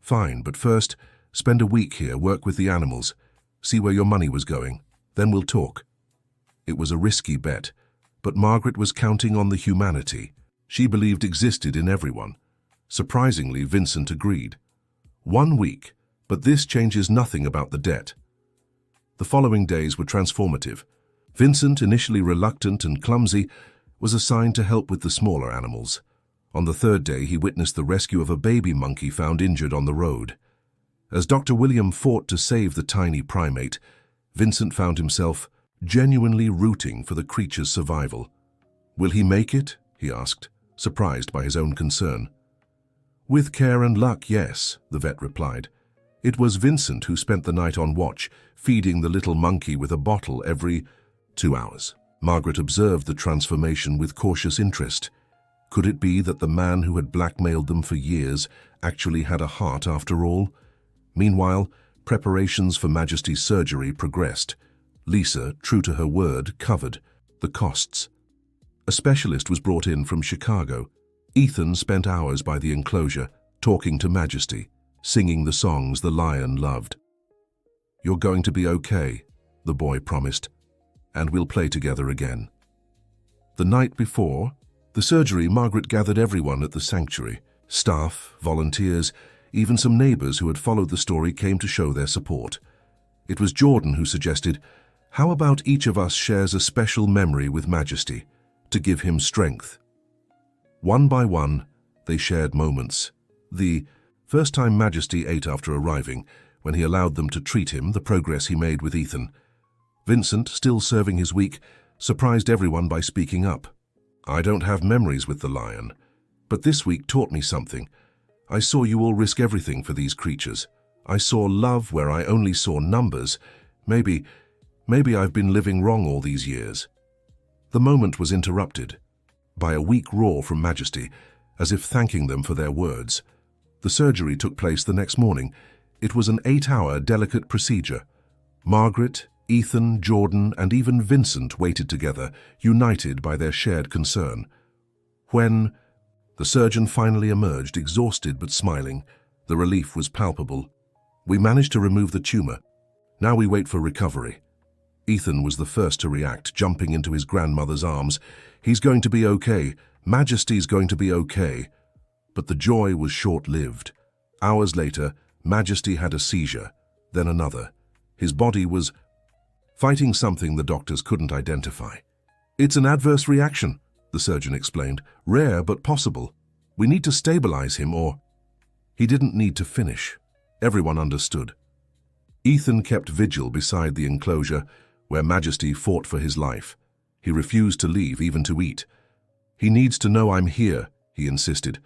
Fine, but first, spend a week here, work with the animals, see where your money was going. Then we'll talk." It was a risky bet, but Margaret was counting on the humanity she believed existed in everyone. Surprisingly, Vincent agreed. 1 week, but this changes nothing about the debt. The following days were transformative. Vincent, initially reluctant and clumsy, was assigned to help with the smaller animals. On the 3rd day, he witnessed the rescue of a baby monkey found injured on the road. As Dr. William fought to save the tiny primate, Vincent found himself genuinely rooting for the creature's survival. "Will he make it?" he asked, surprised by his own concern. "With care and luck, yes," the vet replied. It was Vincent who spent the night on watch, feeding the little monkey with a bottle every 2 hours. Margaret observed the transformation with cautious interest. Could it be that the man who had blackmailed them for years actually had a heart after all? Meanwhile, Preparations for Majesty's surgery progressed. Lisa, true to her word, covered the costs. A specialist was brought in from Chicago. Ethan spent hours by the enclosure, talking to Majesty, singing the songs the lion loved. "You're going to be okay," the boy promised, "and we'll play together again." The night before the surgery, Margaret gathered everyone at the sanctuary. Staff, volunteers, even some neighbors who had followed the story came to show their support. It was Jordan who suggested, "How about each of us shares a special memory with Majesty to give him strength?" One by one, they shared moments. The first time Majesty ate after arriving, when he allowed them to treat him, the progress he made with Ethan. Vincent, still serving his week, surprised everyone by speaking up. "I don't have memories with the lion, but this week taught me something. I saw you all risk everything for these creatures. I saw love where I only saw numbers. Maybe I've been living wrong all these years." The moment was interrupted by a weak roar from Majesty, as if thanking them for their words. The surgery took place the next morning. It was an 8-hour delicate procedure. Margaret, Ethan, Jordan, and even Vincent waited together, united by their shared concern. When the surgeon finally emerged, exhausted but smiling, the relief was palpable. "We managed to remove the tumor. Now we wait for recovery." Ethan was the first to react, jumping into his grandmother's arms. "He's going to be okay. Majesty's going to be okay." But the joy was short-lived. Hours later, Majesty had a seizure, then another. His body was fighting something the doctors couldn't identify. "It's an adverse reaction," the surgeon explained. "Rare but possible. We need to stabilize him or—" He didn't need to finish. Everyone understood. Ethan kept vigil beside the enclosure, where Majesty fought for his life. He refused to leave, even to eat. "He needs to know I'm here," he insisted.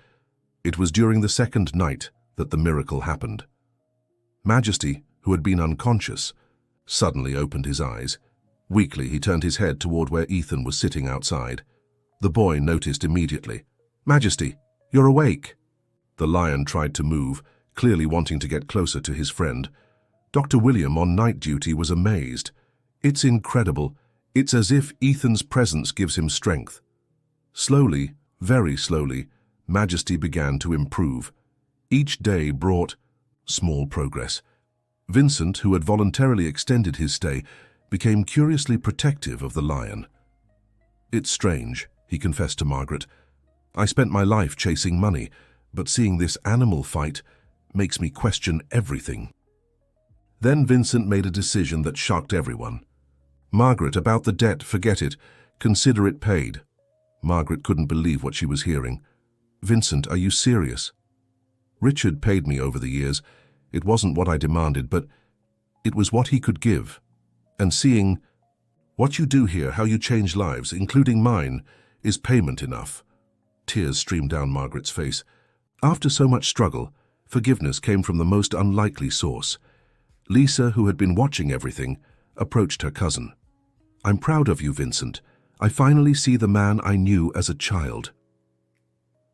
It was during the second night that the miracle happened. Majesty, who had been unconscious, suddenly opened his eyes. Weakly, he turned his head toward where Ethan was sitting outside. The boy noticed immediately. "Majesty, you're awake." The lion tried to move, clearly wanting to get closer to his friend. Dr. William, on night duty, was amazed. "It's incredible. It's as if Ethan's presence gives him strength." Slowly, very slowly, Majesty began to improve. Each day brought small progress. Vincent, who had voluntarily extended his stay, became curiously protective of the lion. "It's strange," he confessed to Margaret. "I spent my life chasing money, but seeing this animal fight makes me question everything." Then Vincent made a decision that shocked everyone. "Margaret, about the debt, forget it. Consider it paid." Margaret couldn't believe what she was hearing. "Vincent, are you serious?" "Richard paid me over the years. It wasn't what I demanded, but it was what he could give. And seeing what you do here, how you change lives, including mine, is payment enough." Tears streamed down Margaret's face. After so much struggle, forgiveness came from the most unlikely source. Lisa, who had been watching everything, approached her cousin. "I'm proud of you, Vincent. I finally see the man I knew as a child."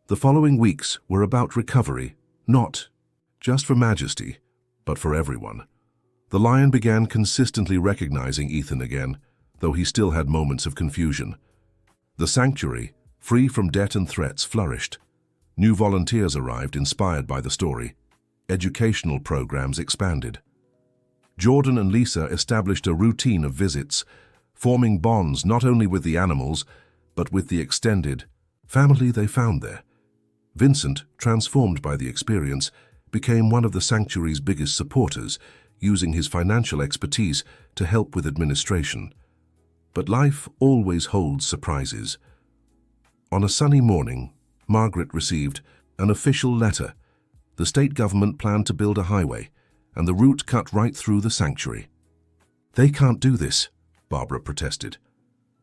The following weeks were about recovery, not just for Majesty, but for everyone. The lion began consistently recognizing Ethan again, though he still had moments of confusion. The sanctuary, free from debt and threats, flourished. New volunteers arrived, inspired by the story. Educational programs expanded. Jordan and Lisa established a routine of visits, forming bonds not only with the animals, but with the extended family they found there. Vincent, transformed by the experience, became one of the sanctuary's biggest supporters, using his financial expertise to help with administration. But life always holds surprises. On a sunny morning, Margaret received an official letter. The state government planned to build a highway, and the route cut right through the sanctuary. "They can't do this," Barbara protested.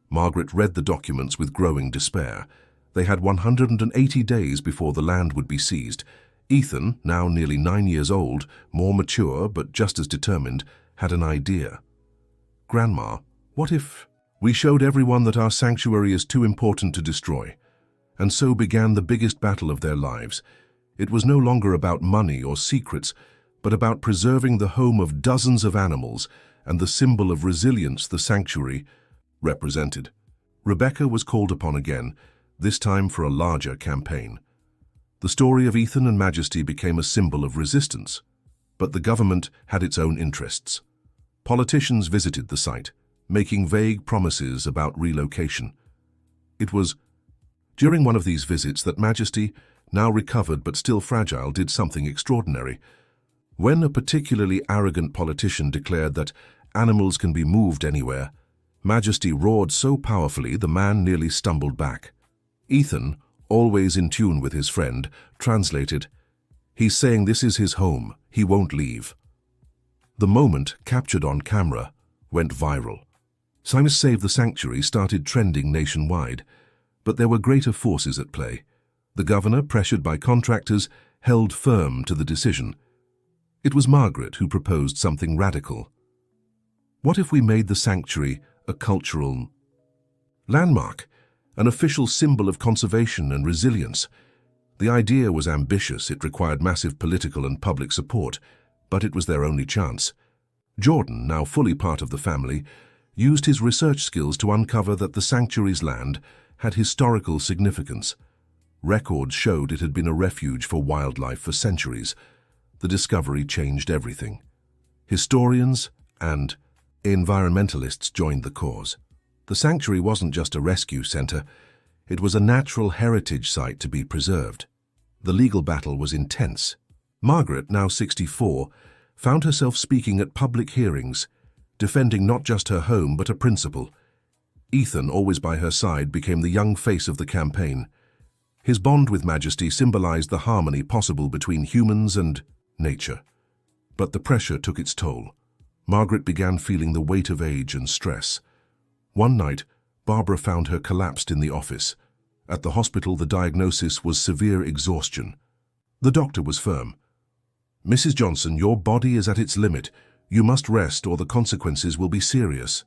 Margaret read the documents with growing despair. They had 180 days before the land would be seized. Ethan, now nearly 9 years old, more mature but just as determined, had an idea. "Grandma, what if we showed everyone that our sanctuary is too important to destroy?" And so began the biggest battle of their lives. It was no longer about money or secrets, but about preserving the home of dozens of animals and the symbol of resilience the sanctuary represented. Rebecca was called upon again, this time for a larger campaign. The story of Ethan and Majesty became a symbol of resistance, but the government had its own interests. Politicians visited the site, making vague promises about relocation. It was during one of these visits that Majesty, now recovered but still fragile, did something extraordinary. When a particularly arrogant politician declared that animals can be moved anywhere, Majesty roared so powerfully the man nearly stumbled back. Ethan, always in tune with his friend, translated, "He's saying this is his home, he won't leave." The moment, captured on camera, went viral. Signs Save the Sanctuary started trending nationwide, but there were greater forces at play. The governor, pressured by contractors, held firm to the decision. It was Margaret who proposed something radical. What if we made the sanctuary a cultural landmark, an official symbol of conservation and resilience? The idea was ambitious, it required massive political and public support, but it was their only chance. Jordan, now fully part of the family, used his research skills to uncover that the sanctuary's land had historical significance. Records showed it had been a refuge for wildlife for centuries. The discovery changed everything. Historians and environmentalists joined the cause. The sanctuary wasn't just a rescue center, it was a natural heritage site to be preserved. The legal battle was intense. Margaret, now 64, found herself speaking at public hearings, defending not just her home but a principle. Ethan, always by her side, became the young face of the campaign. His bond with Majesty symbolized the harmony possible between humans and nature. But the pressure took its toll. Margaret began feeling the weight of age and stress. One night, Barbara found her collapsed in the office. At the hospital, the diagnosis was severe exhaustion. The doctor was firm. "Mrs. Johnson, your body is at its limit. You must rest or the consequences will be serious."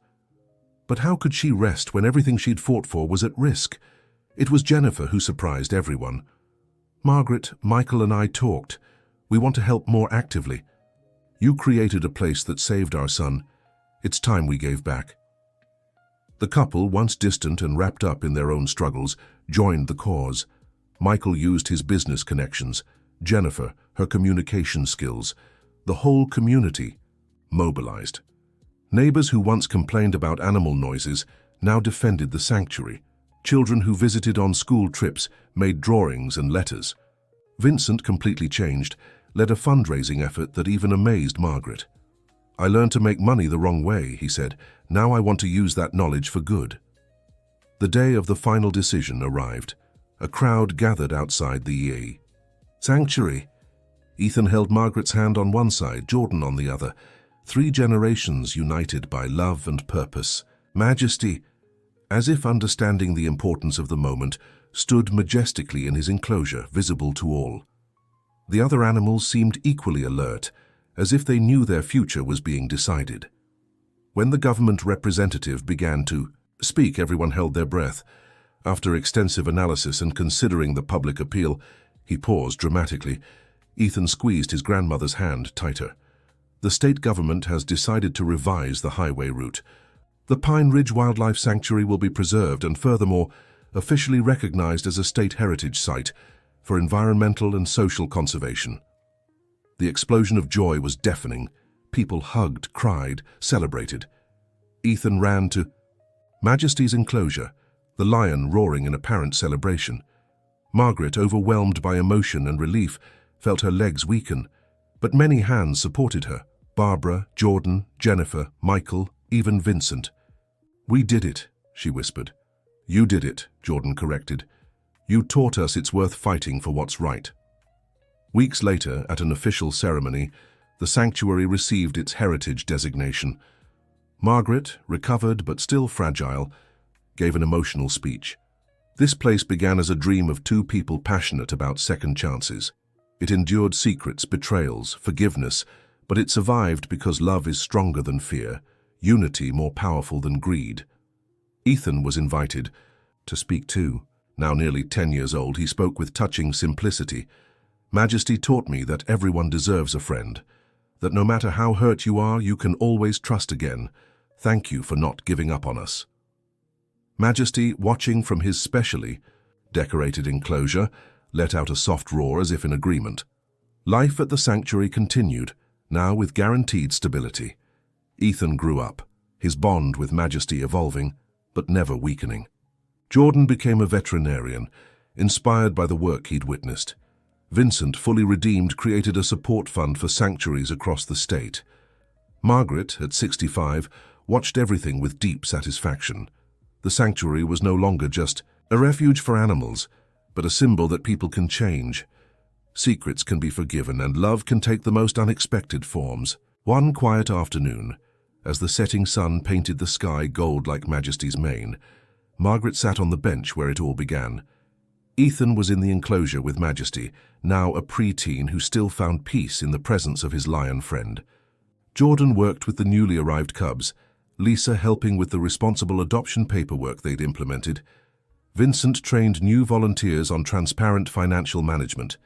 But how could she rest when everything she'd fought for was at risk? It was Jennifer who surprised everyone. "Margaret, Michael and I talked. We want to help more actively. You created a place that saved our son. It's time we gave back." The couple, once distant and wrapped up in their own struggles, joined the cause. Michael used his business connections, Jennifer, her communication skills. The whole community mobilized. Neighbors who once complained about animal noises now defended the sanctuary. Children who visited on school trips made drawings and letters. Vincent, completely changed, led a fundraising effort that even amazed Margaret. "I learned to make money the wrong way," he said. "Now I want to use that knowledge for good." The day of the final decision arrived. A crowd gathered outside the sanctuary. Ethan held Margaret's hand on one side, Jordan on the other. 3 generations united by love and purpose. Majesty, as if understanding the importance of the moment, stood majestically in his enclosure, visible to all. The other animals seemed equally alert, as if they knew their future was being decided. When the government representative began to speak, everyone held their breath. After extensive analysis and considering the public appeal, he paused dramatically. Ethan squeezed his grandmother's hand tighter. "The state government has decided to revise the highway route. The Pine Ridge Wildlife Sanctuary will be preserved and furthermore officially recognized as a state heritage site for environmental and social conservation." The explosion of joy was deafening. People hugged, cried, celebrated. Ethan ran to Majesty's enclosure, the lion roaring in apparent celebration. Margaret, overwhelmed by emotion and relief, felt her legs weaken, but many hands supported her. Barbara, Jordan, Jennifer, Michael, even Vincent. "We did it," she whispered. "You did it," Jordan corrected. "You taught us it's worth fighting for what's right." Weeks later, at an official ceremony, the sanctuary received its heritage designation. Margaret, recovered but still fragile, gave an emotional speech. This place began as a dream of 2 people passionate about second chances. It endured secrets, betrayals, forgiveness, but it survived because love is stronger than fear, unity more powerful than greed. Ethan was invited to speak too. Now nearly 10 years old, he spoke with touching simplicity. "Majesty taught me that everyone deserves a friend. that no matter how hurt you are, you can always trust again. Thank you for not giving up on us. Majesty, watching from his specially decorated enclosure, let out a soft roar as if in agreement. Life at the sanctuary continued, now with guaranteed stability. Ethan grew up, his bond with Majesty evolving, but never weakening. Jordan became a veterinarian, inspired by the work he'd witnessed. Vincent, fully redeemed, created a support fund for sanctuaries across the state. Margaret, at 65, watched everything with deep satisfaction. The sanctuary was no longer just a refuge for animals, but a symbol that people can change. Secrets can be forgiven, and love can take the most unexpected forms. One quiet afternoon, as the setting sun painted the sky gold like Majesty's mane, Margaret sat on the bench where it all began. Ethan was in the enclosure with Majesty, now a preteen who still found peace in the presence of his lion friend. Jordan worked with the newly arrived cubs, Lisa helping with the responsible adoption paperwork they'd implemented. Vincent trained new volunteers on transparent financial management.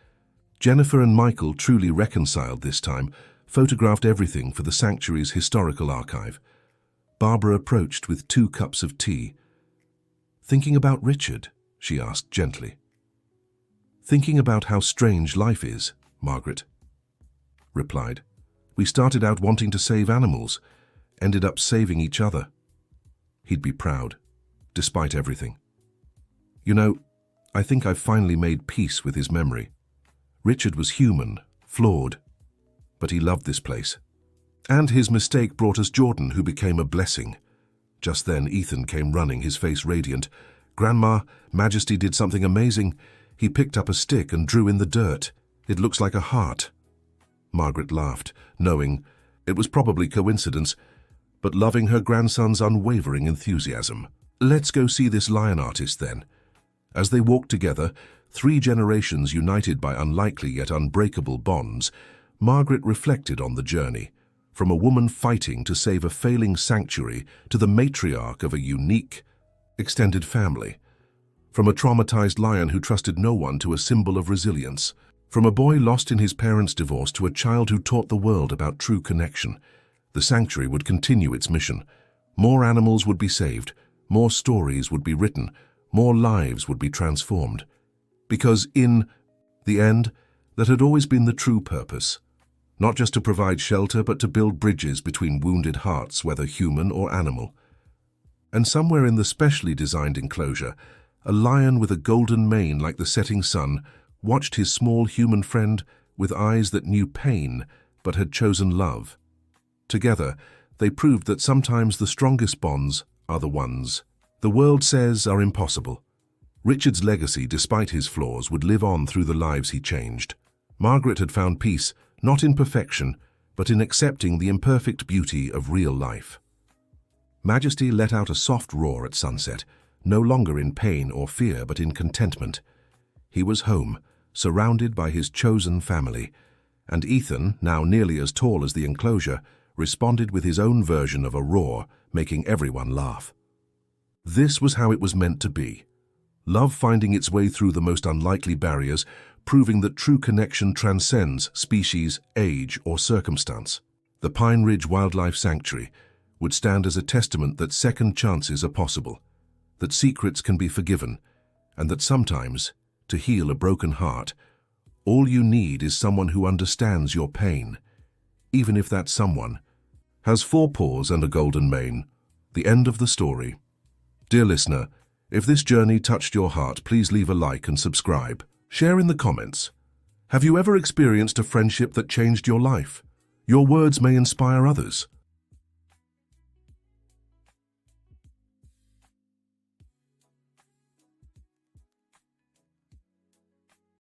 Jennifer and Michael, truly reconciled this time, photographed everything for the sanctuary's historical archive. Barbara approached with 2 cups of tea. "Thinking about Richard?" she asked gently. "Thinking about how strange life is," Margaret replied. "We started out wanting to save animals, ended up saving each other." He'd be proud, despite everything. "You know, I think I've finally made peace with his memory. Richard was human, flawed, but he loved this place. And his mistake brought us Jordan, who became a blessing." Just then, Ethan came running, his face radiant. "Grandma, Majesty did something amazing. He picked up a stick and drew in the dirt. It looks like a heart." Margaret laughed, knowing it was probably coincidence, but loving her grandson's unwavering enthusiasm. "Let's go see this lion artist then." As they walked together, 3 generations united by unlikely yet unbreakable bonds, Margaret reflected on the journey, from a woman fighting to save a failing sanctuary to the matriarch of a unique, extended family. From a traumatized lion who trusted no one to a symbol of resilience. From a boy lost in his parents' divorce to a child who taught the world about true connection. The sanctuary would continue its mission. More animals would be saved, more stories would be written, more lives would be transformed. Because in the end, that had always been the true purpose. Not just to provide shelter, but to build bridges between wounded hearts, whether human or animal. And somewhere in the specially designed enclosure, a lion with a golden mane like the setting sun watched his small human friend with eyes that knew pain but had chosen love. Together, they proved that sometimes the strongest bonds are the ones the world says are impossible. Richard's legacy, despite his flaws, would live on through the lives he changed. Margaret had found peace, not in perfection, but in accepting the imperfect beauty of real life. Majesty let out a soft roar at sunset, no longer in pain or fear, but in contentment. He was home, surrounded by his chosen family, and Ethan, now nearly as tall as the enclosure, responded with his own version of a roar, making everyone laugh. This was how it was meant to be. Love finding its way through the most unlikely barriers, proving that true connection transcends species, age, or circumstance. The Pine Ridge Wildlife Sanctuary would stand as a testament that second chances are possible, that secrets can be forgiven, and that sometimes, to heal a broken heart, all you need is someone who understands your pain, even if that someone has 4 paws and a golden mane. The end of the story. Dear listener, if this journey touched your heart, please leave a like and subscribe. Share in the comments. Have you ever experienced a friendship that changed your life? Your words may inspire others.